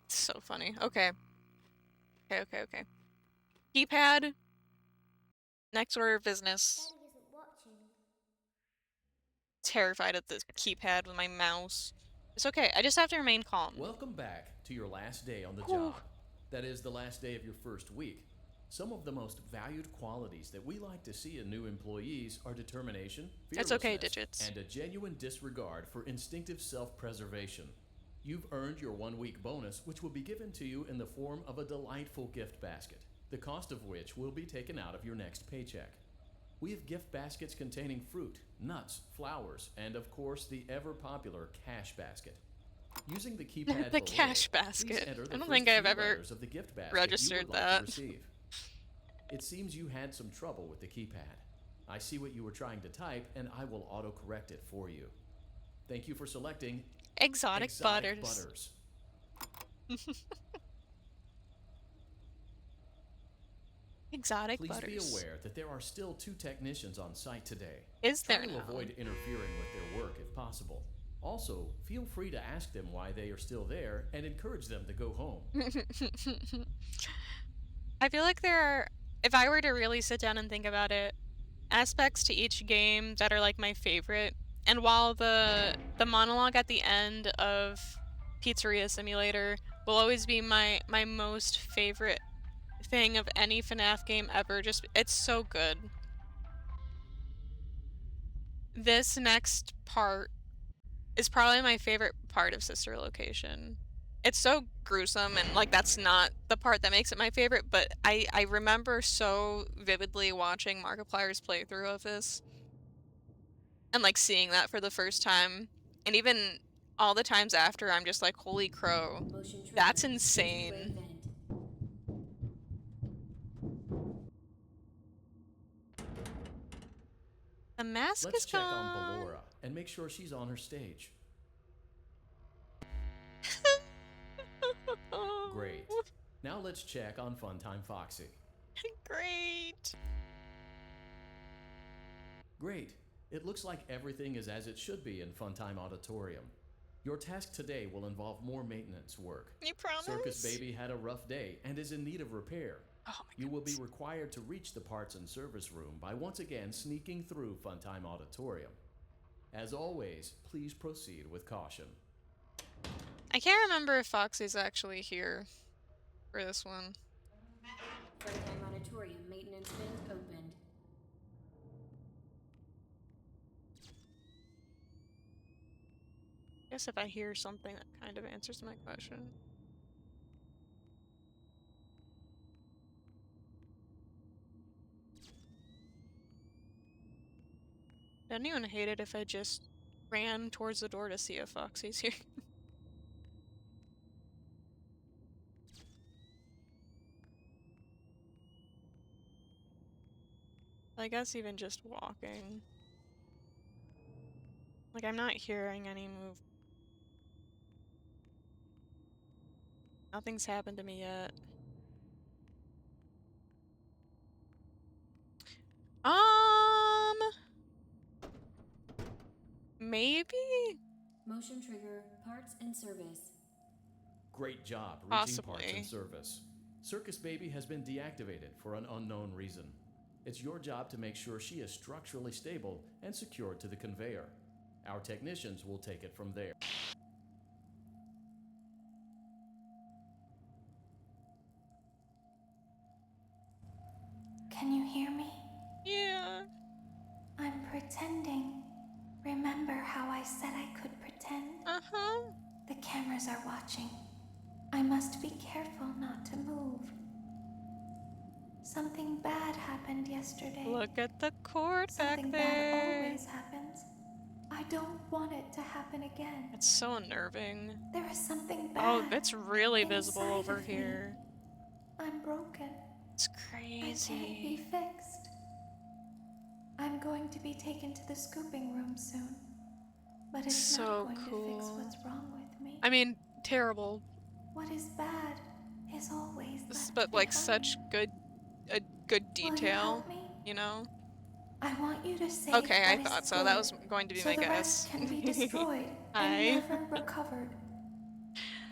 So funny. Okay. Okay. Keypad. Next order of business. Daddy isn't watching. Terrified at the keypad with my mouse. It's okay. I just have to remain calm. Welcome back to your last day on the Whew. job. That is the last day of your first week. Some of the most valued qualities that we like to see in new employees are determination, That's okay, fearlessness, Digits. and a genuine disregard for instinctive self-preservation. You've earned your 1-week bonus, which will be given to you in the form of a delightful gift basket, the cost of which will be taken out of your next paycheck. We have gift baskets containing fruit, nuts, flowers, and of course the ever-popular cash basket. Using the keypad The below, cash please basket. enter the I don't first think I've few ever letters of the gift basket registered you would like that. to receive. It seems you had some trouble with the keypad. I see what you were trying to type, and I will auto-correct it for you. Thank you for selecting Exotic butters. Exotic Please butters. be aware that there are still 2 technicians on site today. Is Try there to now? avoid interfering with their work if possible. Also, feel free to ask them why they are still there and encourage them to go home. I feel like there are, if I were to really sit down and think about it, aspects to each game that are like my favorite. And while the monologue at the end of Pizzeria Simulator will always be my most favorite thing of any FNaF game ever, just it's so good. This next part is probably my favorite part of Sister Location. It's so gruesome, and like that's not the part that makes it my favorite, but I remember so vividly watching Markiplier's playthrough of this and like seeing that for the first time, and even all the times after, I'm just like, holy crow, that's insane. The mask Let's is check gone. on Ballora and make sure she's on her stage. Great. Now let's check on Funtime Foxy. Great. Great. It looks like everything is as it should be in Funtime Auditorium. Your task today will involve more maintenance work. You promise? Circus Baby had a rough day and is in need of repair. Oh my You will be required to reach the parts and service room by once again sneaking through Funtime Auditorium. As always, please proceed with caution. I can't remember if Foxy's actually here for this one. Funtime Auditorium maintenance vent opened. I guess if I hear something that kind of answers my question. Doesn't anyone hate it if I just ran towards the door to see if Foxy's here? I guess even just walking. Like, I'm not hearing any move. Nothing's happened to me yet. Maybe? Motion trigger, parts and service. Great job reaching Possibly. parts and service. Circus Baby has been deactivated for an unknown reason. It's your job to make sure she is structurally stable and secured to the conveyor. Our technicians will take it from there. said I could pretend? Uh-huh. The cameras are watching. I must be careful not to move. Something bad happened yesterday. Look at the cord Something back bad there. always happens. I don't want it to happen again. It's so unnerving. There is something bad. Oh, it's really visible inside over of me. here. I'm broken. It's I can't be crazy. fixed. I'm going to be taken to the scooping room soon. But it's So not going to fix cool. what's wrong with me. I mean, terrible. What is bad is always left But like behind. such good Will you detail, help me? you know? I want you to save Okay, I what is thought so. That good, was going to be so my the guess. rest can be destroyed Hi. and never recovered.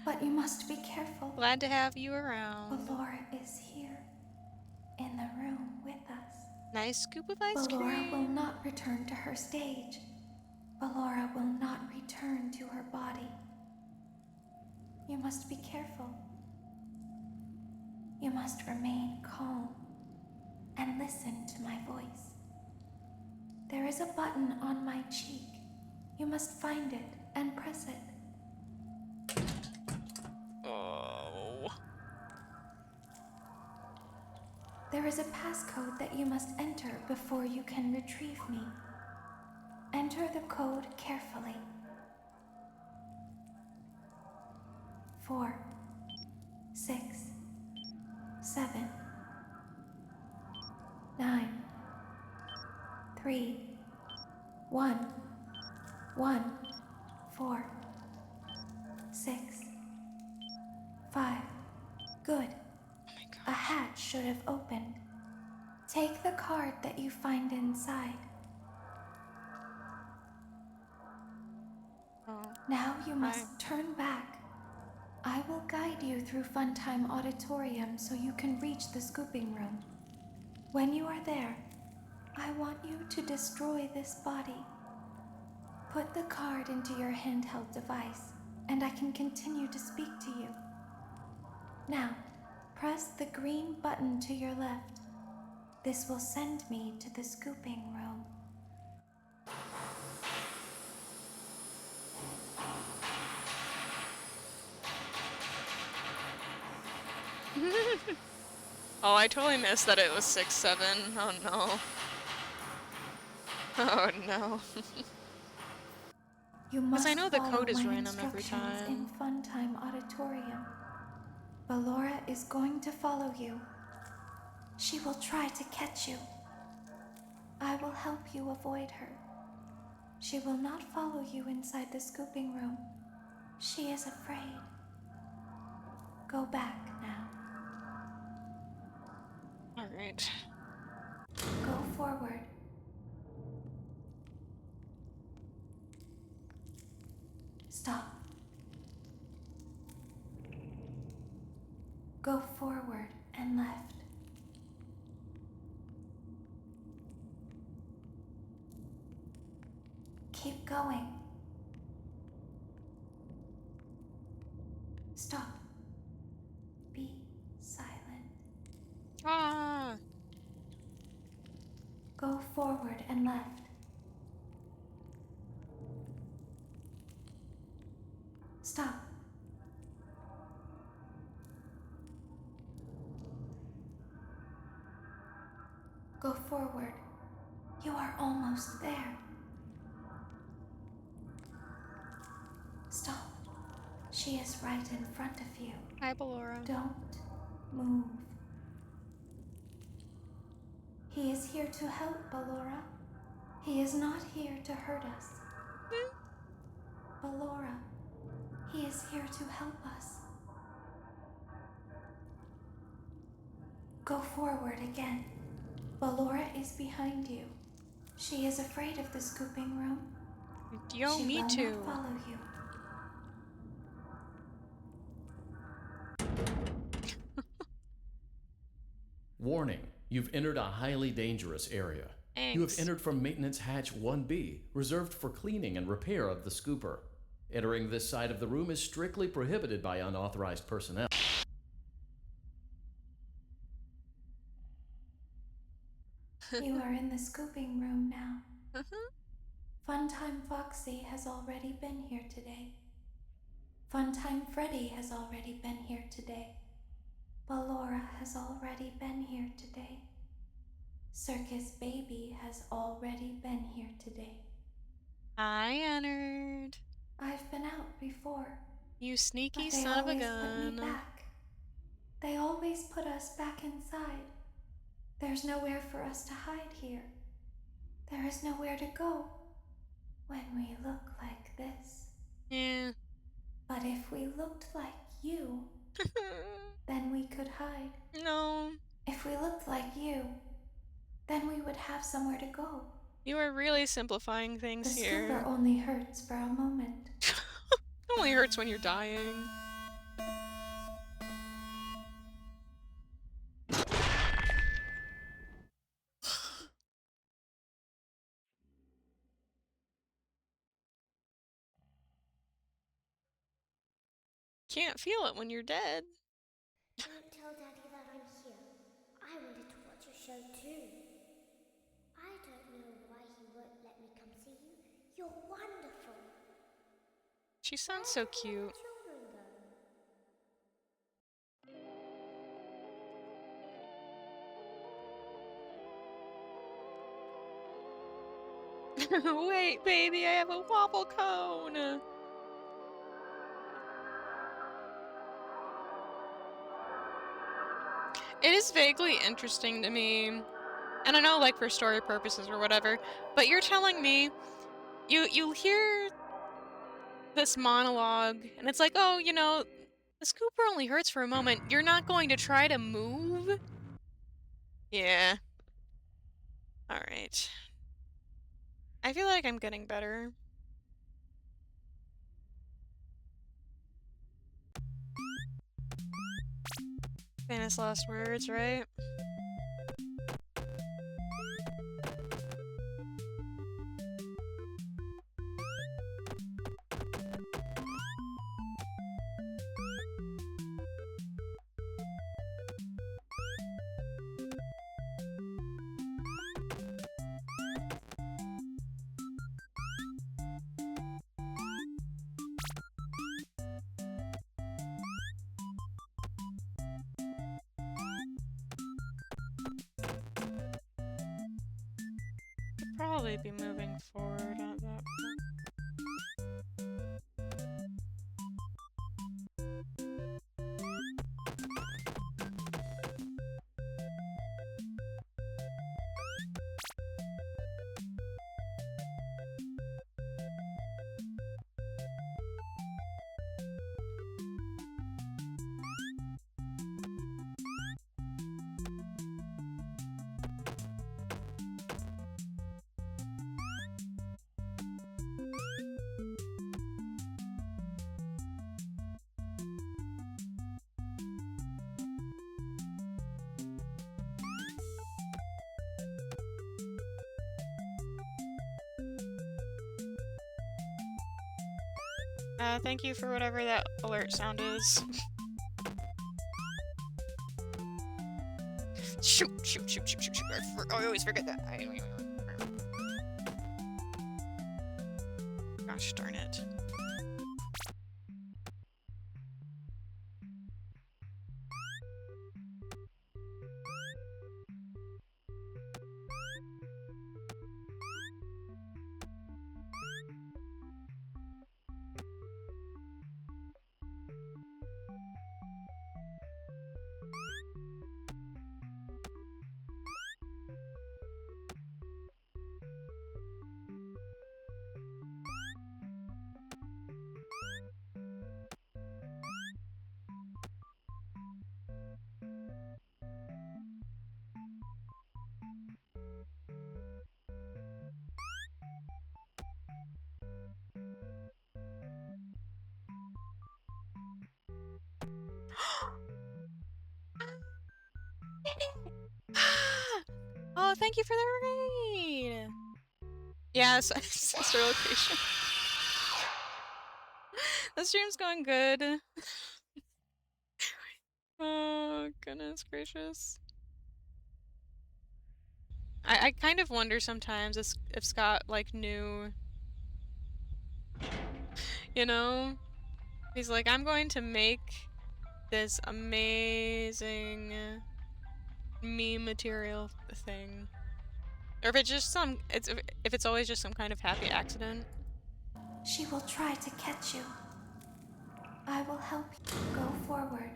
But you must be careful. Glad to have you around. Ballora is here, in the room with us. Nice scoop of ice Ballora will cream. not return to her stage. Ballora will not return to her body. You must be careful. You must remain calm and listen to my voice. There is a button on my cheek. You must find it and press it. Oh. There is a passcode that you must enter before you can retrieve me. Enter the code carefully. 4, 6, 7, 9, 3, 1, 1, 4, 6, 5. Good. A hatch should have opened. Take the card that you find inside. Oh. Now you must turn back. I will guide you through Funtime Auditorium so you can reach the scooping room. When you are there, I want you to destroy this body. Put the card into your handheld device, and I can continue to speak to you. Now, press the green button to your left. This will send me to the scooping room. Oh, I totally missed that it was 6-7. Oh no. Oh no. You must I know the follow code is my random every instructions time. in Funtime Auditorium. Ballora is going to follow you. She will try to catch you. I will help you avoid her. She will not follow you inside the scooping room. She is afraid. Go back now. Alright. Go forward. Stop. Go forward and left. Keep going. Stop. Be silent. Ah. Go forward and left. Stop. Go forward. You are almost there. Stop. She is right in front of you. Hi, Ballora. Don't move. He is here to help, Ballora. He is not here to hurt us. Ballora, he is here to help us. Go forward again. Ballora is behind you. She is afraid of the scooping room. Yo, she me will too. Not follow you. Warning, you've entered a highly dangerous area. Thanks. You have entered from Maintenance Hatch 1B, reserved for cleaning and repair of the scooper. Entering this side of the room is strictly prohibited by unauthorized personnel. You are in the scooping room now. Funtime Foxy has already been here today. Funtime Freddy has already been here today. Ballora has already been here today. Circus Baby has already been here today. I entered. I've been out before. You sneaky but they son of a always put me gun. back. They always put us back inside. There's nowhere for us to hide here. There is nowhere to go when we look like this. Yeah. But if we looked like you, then we could hide. No. If we looked like you, then we would have somewhere to go. You are really simplifying things the here. The scooper only hurts for a moment. It only hurts when you're dying. Can't feel it when you're dead. Don't tell Daddy that I'm here. I wanted to watch your show too. I don't know why he won't let me come see you. You're wonderful. She sounds so cute. Wait, baby, I have a waffle cone. It is vaguely interesting to me, and I know, like, for story purposes or whatever, but you're telling me you hear this monologue, and it's like, oh, you know, the scooper only hurts for a moment. You're not going to try to move? Yeah. Alright. I feel like I'm getting better. Famous last words, right? Probably be moving forward at that point. Thank you for whatever that alert sound is. Shoot, shoot, shoot, shoot, shoot, shoot. I always forget that. Gosh darn it. Oh, thank you for the raid! Yeah, sister location. The stream's going good. Oh, goodness gracious. I kind of wonder sometimes if Scott, like, knew You know? He's like, I'm going to make this amazing meme material thing. Or if it's just if it's always just some kind of happy accident. She will try to catch you. I will help you go forward.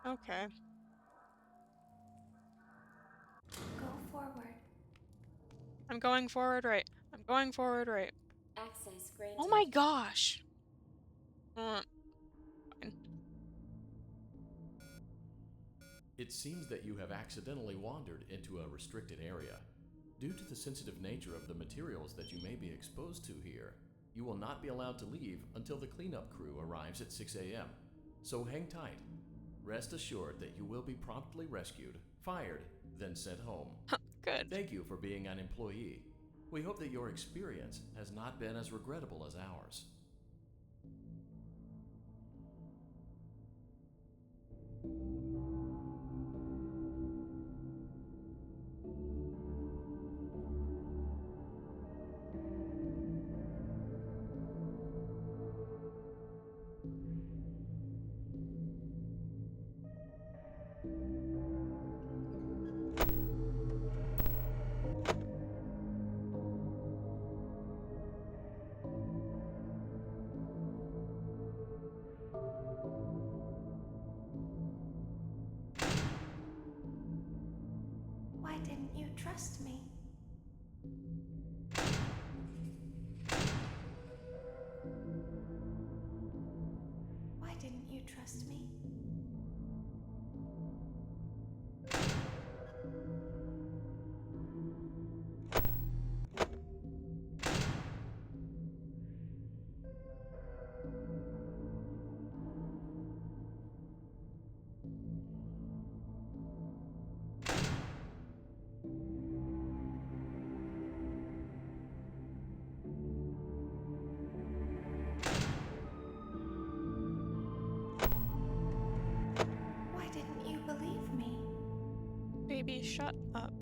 Okay. Go forward. I'm going forward right. I'm going forward right. Access granted. Oh my gosh! Fine. It seems that you have accidentally wandered into a restricted area. Due to the sensitive nature of the materials that you may be exposed to here, you will not be allowed to leave until the cleanup crew arrives at 6 a.m. So hang tight. Rest assured that you will be promptly rescued, fired, then sent home. Good. Thank you for being an employee. We hope that your experience has not been as regrettable as ours. Why didn't you trust me? Why didn't you trust me? Why didn't you believe me? Baby, shut up.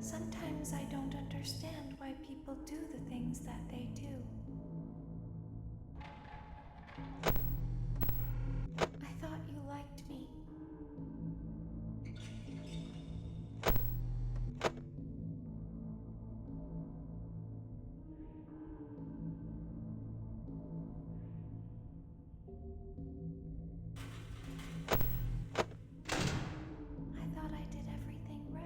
Sometimes I don't understand why people do the things that they do. I thought you liked me. I thought I did everything right.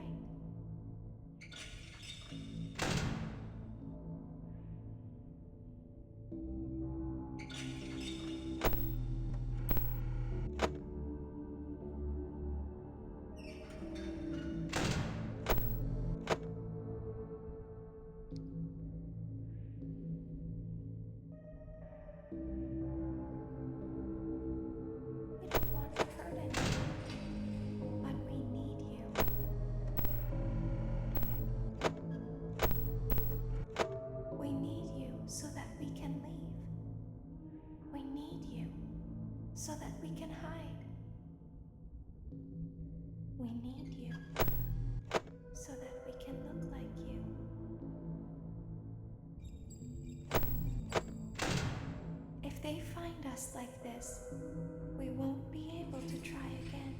We don't want to hurt anyone, but we need you. We need you so that we can leave. We need you so that we can hide. We need you so that we can look like you. If they find us like this, we won't be able to try again.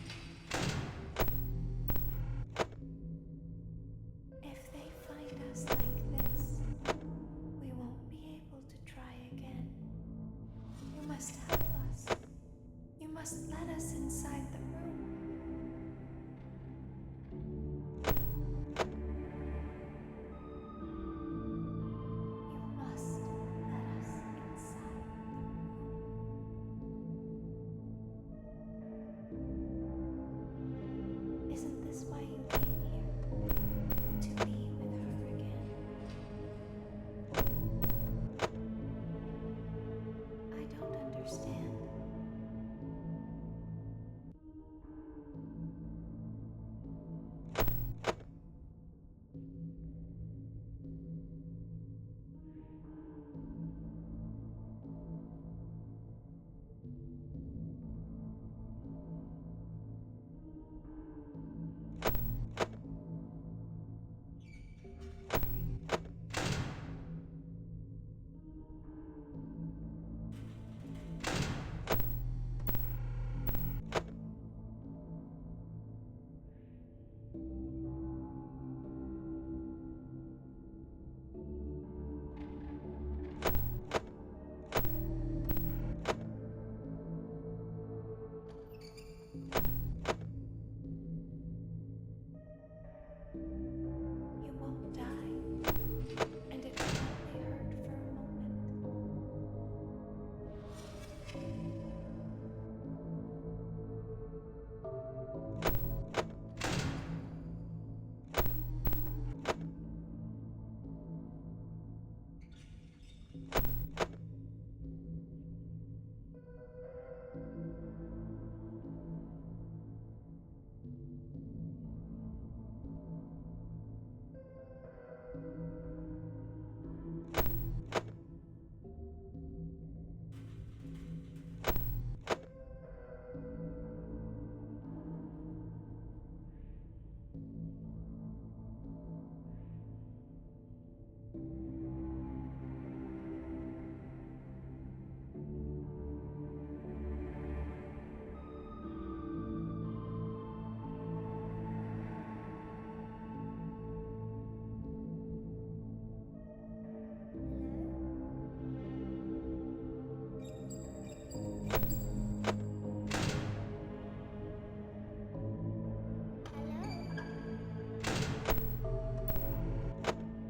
If they find us like this, we won't be able to try again. You must help us. You must let us inside the room. You must let us inside the room. Isn't this why you came here? understand. You won't die, and it will only hurt for a moment.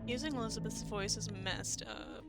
Using Elizabeth's voice is messed up.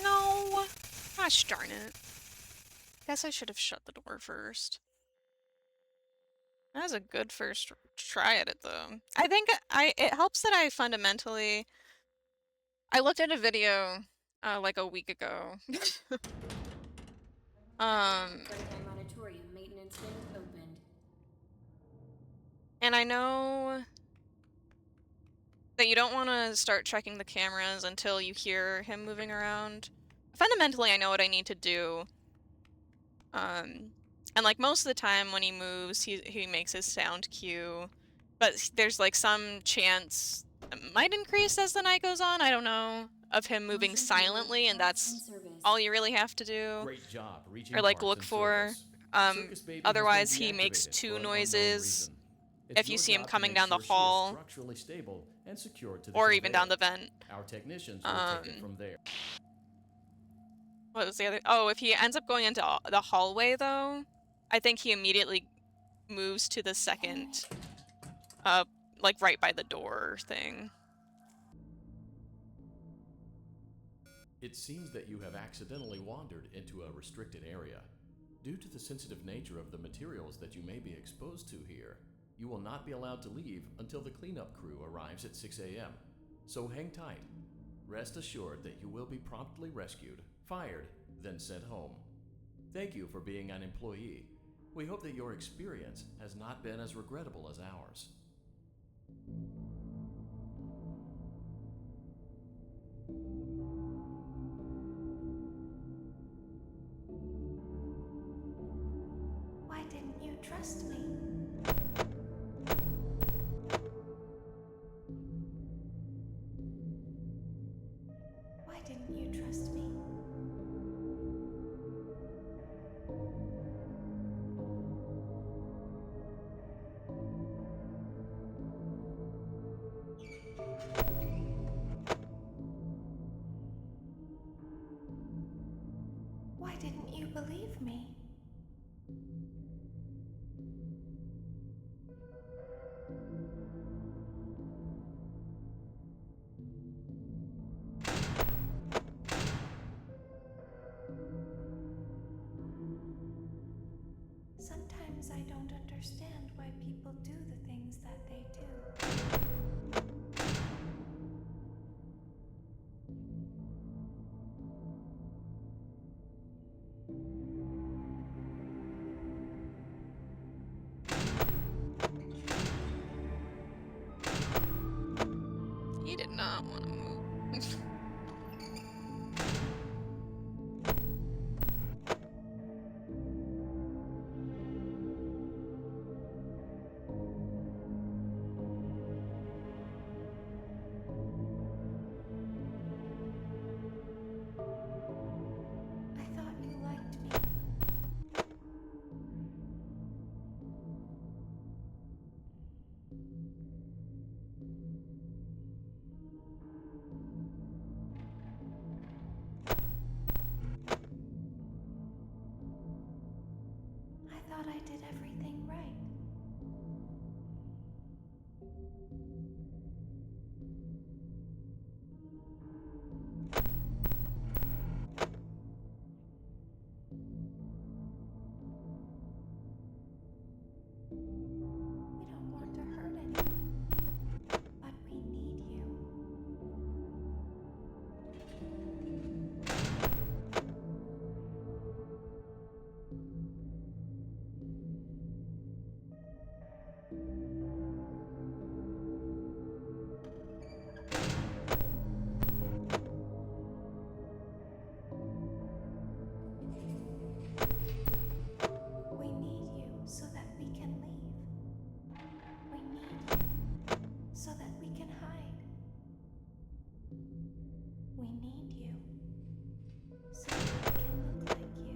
No! Gosh darn it. Guess I should have shut the door first. That was a good first try at it, though. I think it helps that I fundamentally... I looked at a video, like a week ago. Auditorium maintenance bin opened. And I know that you don't want to start checking the cameras until you hear him moving around. Fundamentally, I know what I need to do. And like most of the time when he moves, he makes his sound cue. But there's like some chance might increase as the night goes on. I don't know. Of him moving silently, and that's all you really have to do. Great job reaching Or like parts look and for. service. Circus Baby has been Otherwise, he makes deactivated 2 for an unknown noises reason. It's if you your see him job to coming make down the sure she is hall, structurally stable and secured to the or even down conveyor. the vent. Our technicians will take it from there. What was the other? Oh, if he ends up going into the hallway, though, I think he immediately moves to the second, like right by the door thing. It seems that you have accidentally wandered into a restricted area. Due to the sensitive nature of the materials that you may be exposed to here, you will not be allowed to leave until the cleanup crew arrives at 6 a.m. So hang tight. Rest assured that you will be promptly rescued, fired, then sent home. Thank you for being an employee. We hope that your experience has not been as regrettable as ours. Why didn't you trust me? Why didn't you trust me? Why didn't you believe me? Sometimes I don't understand why people do the things that they do. He did not want to move. I thought you liked me. I thought I did everything right. We don't want to hurt anyone, but we need you. We need you so that we can leave. We need you so that we can hide. We need you so that we can look like you.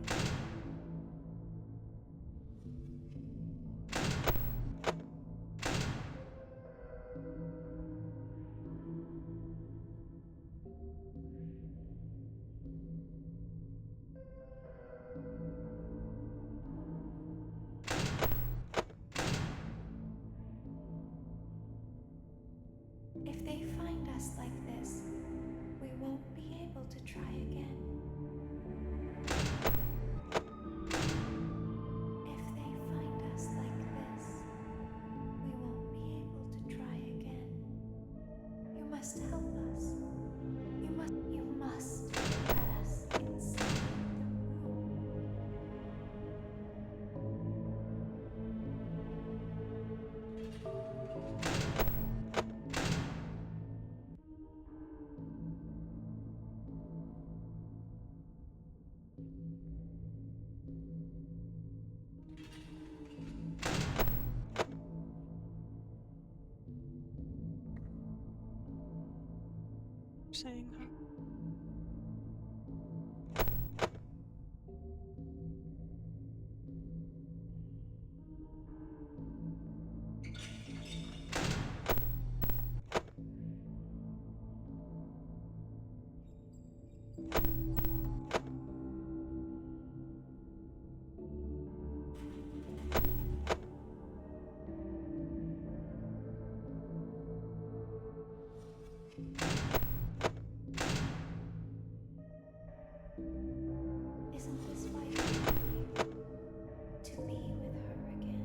If they find us like this, we won't be able to try again. If they find us like this, we won't be able to try again. You must help us. You must let us inside the room. Saying huh? Isn't this why you came? To be with her again?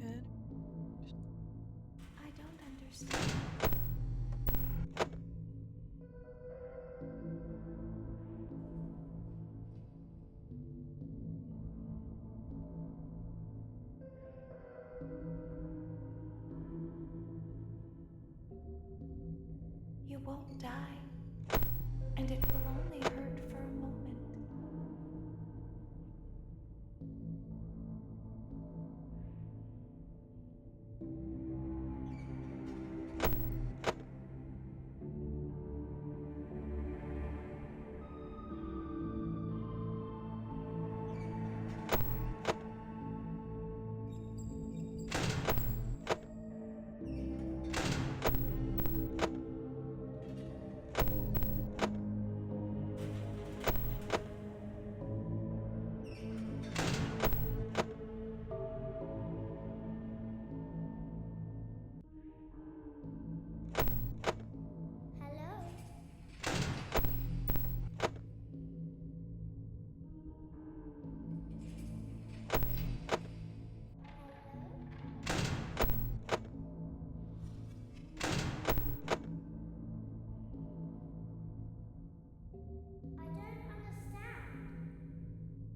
Good. I don't understand. You won't die, and it will only hurt for a moment. Hello? I don't understand. I know it was an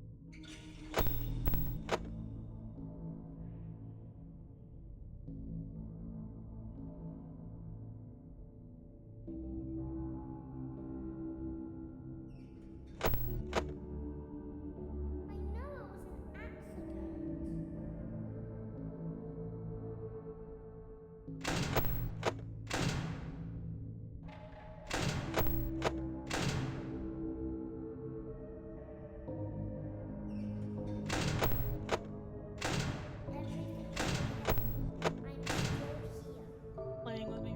accident. Everything is okay. I'm still here. Playing with me.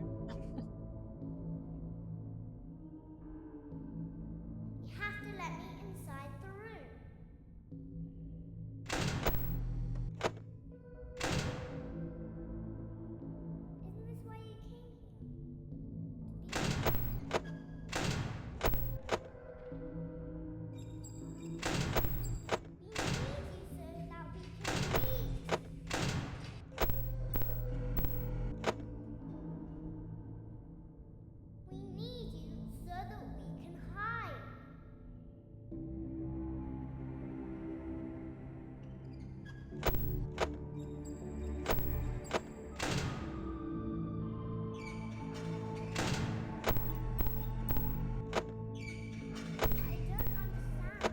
You have to let me inside the room. Isn't this why you came here? We need you so that we can leave. We need you so that we can hide. I don't understand.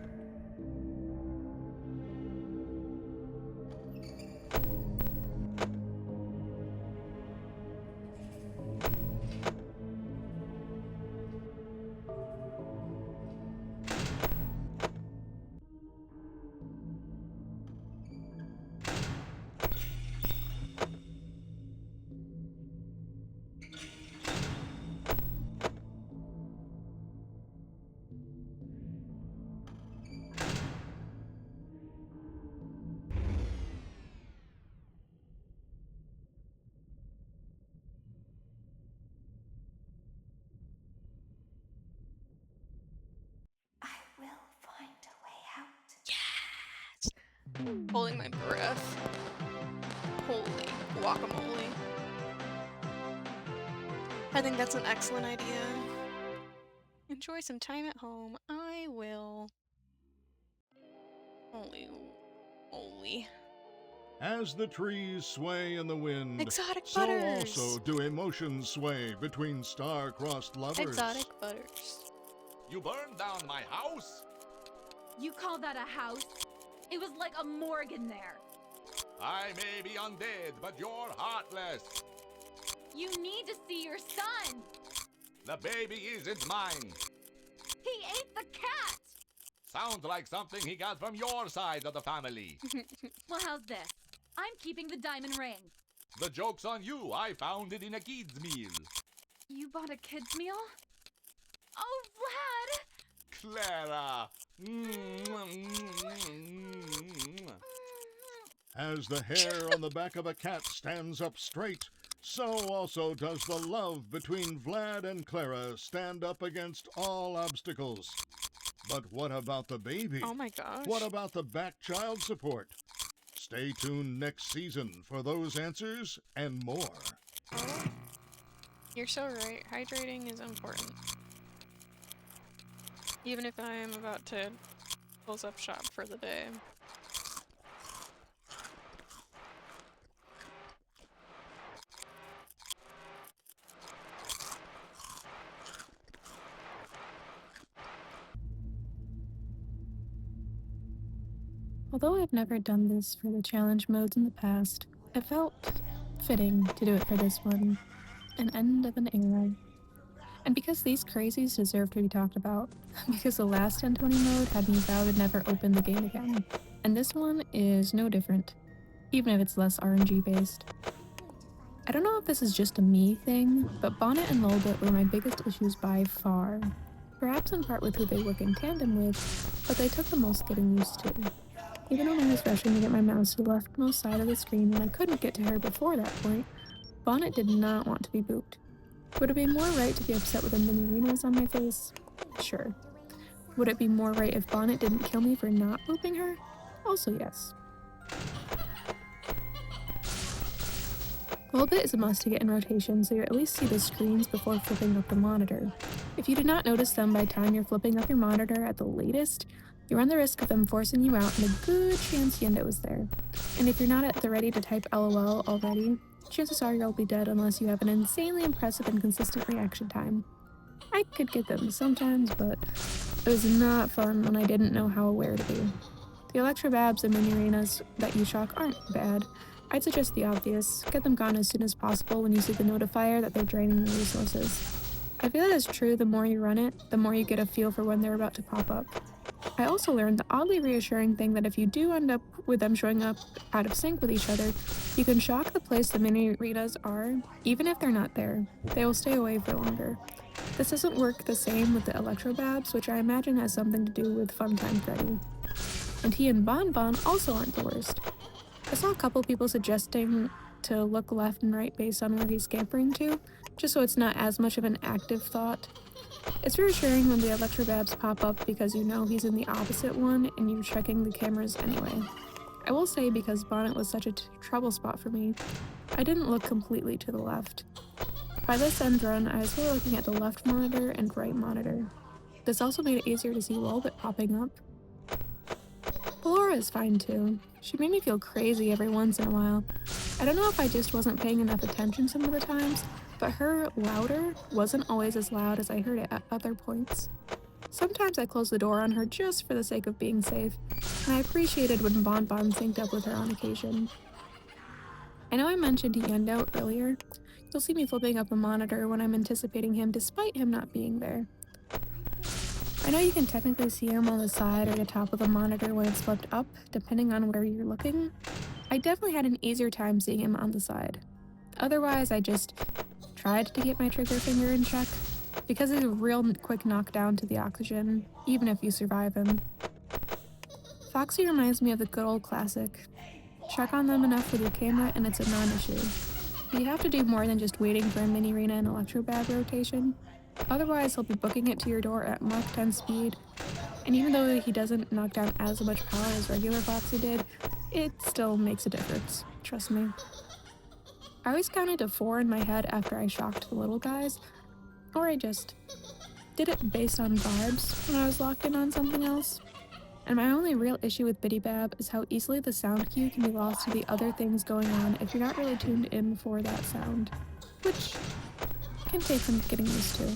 I will find a way out. Yes! Holding my breath. Holy guacamole. I think that's an excellent idea. Enjoy some time at home. I will. Holy. As the trees sway in the wind, Exotic so butters! also do emotions sway between star-crossed lovers. Exotic butters. You burned down my house? You call that a house? It was like a morgue in there. I may be undead, but you're heartless. You need to see your son. The baby isn't mine. He ate the cat. Sounds like something he got from your side of the family. Well, how's this? I'm keeping the diamond ring. The joke's on you. I found it in a kid's meal. You bought a kid's meal? Oh, Vlad! Clara. As the hair on the back of a cat stands up straight, so also does the love between Vlad and Clara stand up against all obstacles. But what about the baby? Oh my gosh. What about the back child support? Stay tuned next season for those answers and more. You're so right. Hydrating is important. Even if I am about to close up shop for the day. Although I've never done this for the challenge modes in the past, it felt fitting to do it for this one, an end of an era. And because these crazies deserve to be talked about, because the last 1020 mode had me vow to never open the game again, and this one is no different, even if it's less RNG based. I don't know if this is just a me thing, but Bonnet and Lolbit were my biggest issues by far. Perhaps in part with who they work in tandem with, but they took the most getting used to. Even when I was rushing to get my mouse to the leftmost side of the screen and I couldn't get to her before that point, Bonnet did not want to be booped. Would it be more right to be upset with a mini Rena's on my face? Sure. Would it be more right if Bonnet didn't kill me for not booping her? Also yes. Lolbit is a must to get in rotation, so you at least see the screens before flipping up the monitor. If you do not notice them by the time you're flipping up your monitor at the latest, you run the risk of them forcing you out and a good chance Yendo is there. And if you're not at the ready to type LOL already, chances are you'll be dead unless you have an insanely impressive and consistent reaction time. I could get them sometimes, but it was not fun when I didn't know how aware to be. The Electrobabs and mini arenas that you shock aren't bad. I'd suggest the obvious, get them gone as soon as possible when you see the notifier that they're draining your resources. I feel that is true the more you run it, the more you get a feel for when they're about to pop up. I also learned the oddly reassuring thing that if you do end up with them showing up out of sync with each other, you can shock the place the mini arenas are, even if they're not there. They will stay away for longer. This doesn't work the same with the Electrobabs, which I imagine has something to do with Funtime Freddy. And he and Bon Bon also aren't the worst. I saw a couple people suggesting to look left and right based on where he's scampering to, just so it's not as much of an active thought. It's reassuring when the Electrobabs pop up because you know he's in the opposite one and you're checking the cameras anyway. I will say, because Bonnet was such a trouble spot for me, I didn't look completely to the left. By this end run, I was really looking at the left monitor and right monitor. This also made it easier to see Lolbit popping up. Ballora is fine too. She made me feel crazy every once in a while. I don't know if I just wasn't paying enough attention some of the times, but her louder wasn't always as loud as I heard it at other points. Sometimes I closed the door on her just for the sake of being safe, and I appreciated when Bon Bon synced up with her on occasion. I know I mentioned Yendo earlier. You'll see me flipping up the monitor when I'm anticipating him despite him not being there. I know you can technically see him on the side or the top of the monitor when it's flipped up, depending on where you're looking. I definitely had an easier time seeing him on the side. Otherwise, I just tried to get my trigger finger in check, because it's a real quick knockdown to the oxygen, even if you survive him. Foxy reminds me of the good old classic. Check on them enough with your camera and it's a non-issue. You have to do more than just waiting for a mini arena and Electrobab rotation. Otherwise, he'll be booking it to your door at Mach 10 speed, and even though he doesn't knock down as much power as regular Foxy did, it still makes a difference, trust me. I always counted to 4 in my head after I shocked the little guys, or I just did it based on vibes when I was locked in on something else. And my only real issue with Biddy Bab is how easily the sound cue can be lost to the other things going on if you're not really tuned in for that sound, which can take some getting used to.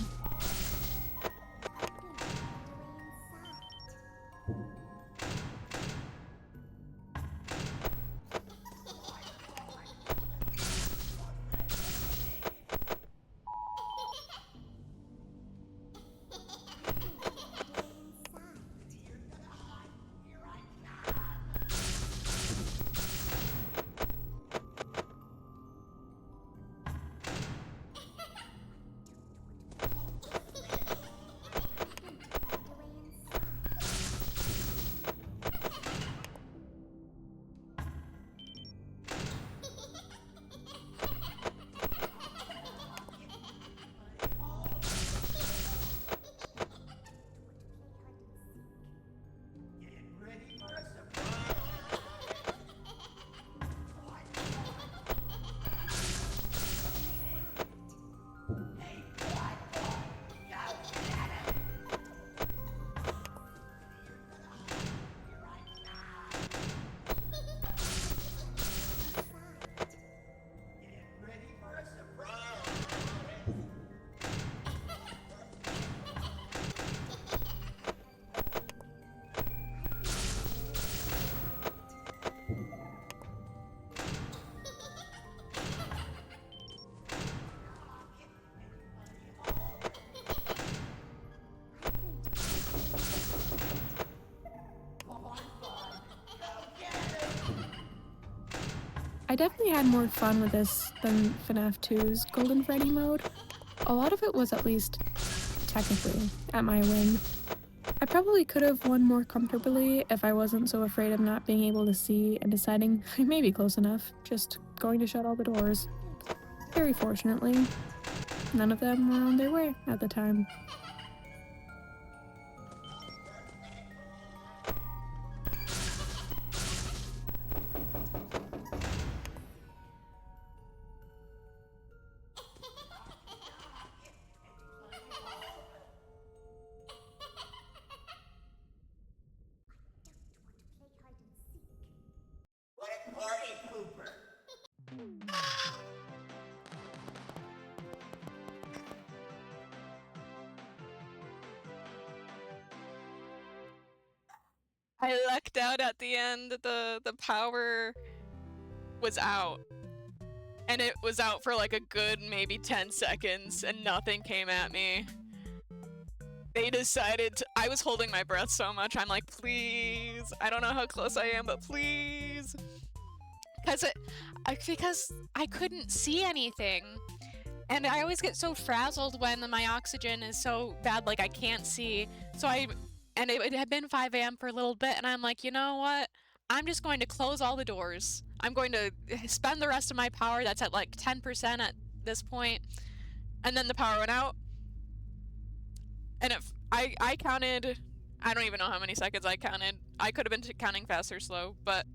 I definitely had more fun with this than FNaF 2's Golden Freddy mode. A lot of it was, at least technically, at my whim. I probably could have won more comfortably if I wasn't so afraid of not being able to see and deciding I may be close enough, just going to shut all the doors. Very fortunately, none of them were on their way at the time. I lucked out at the end. The power was out. And it was out for like a good maybe 10 seconds and nothing came at me. They decided to, I was holding my breath so much. I'm like, please. I don't know how close I am, but please. Because I couldn't see anything. And I always get so frazzled when my oxygen is so bad, like I can't see. And it had been 5 a.m. for a little bit, and I'm like, you know what? I'm just going to close all the doors. I'm going to spend the rest of my power, that's at like 10% at this point. And then the power went out. And if I counted, I don't even know how many seconds I counted. I could have been counting fast or slow, but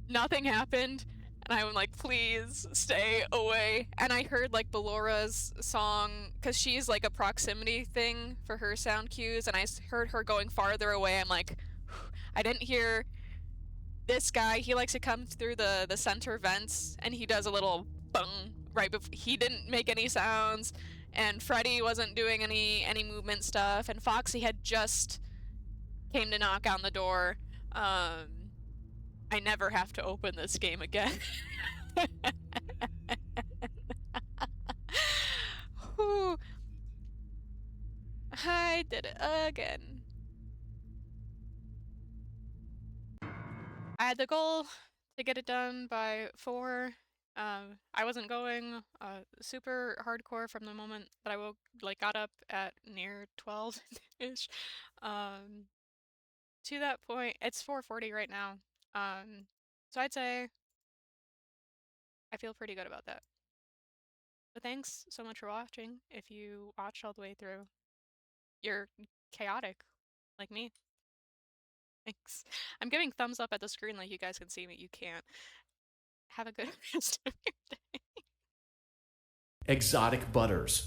nothing happened. And I was like, please stay away. And I heard like Bellora's song, because she's like a proximity thing for her sound cues, and I heard her going farther away. I'm like, I didn't hear this guy. He likes to come through the center vents, and he does a little bung right before. He didn't make any sounds, and Freddy wasn't doing any movement stuff, and Foxy had just came to knock on the door. I never have to open this game again. Whew. I did it again. I had the goal to get it done by 4. I wasn't going super hardcore from the moment that I got up at near 12-ish. To that point, it's 4:40 right now. So I'd say I feel pretty good about that. But thanks so much for watching. If you watched all the way through, you're chaotic, like me. Thanks. I'm giving thumbs up at the screen like you guys can see me. You can't. Have a good rest of your day. Exotic butters.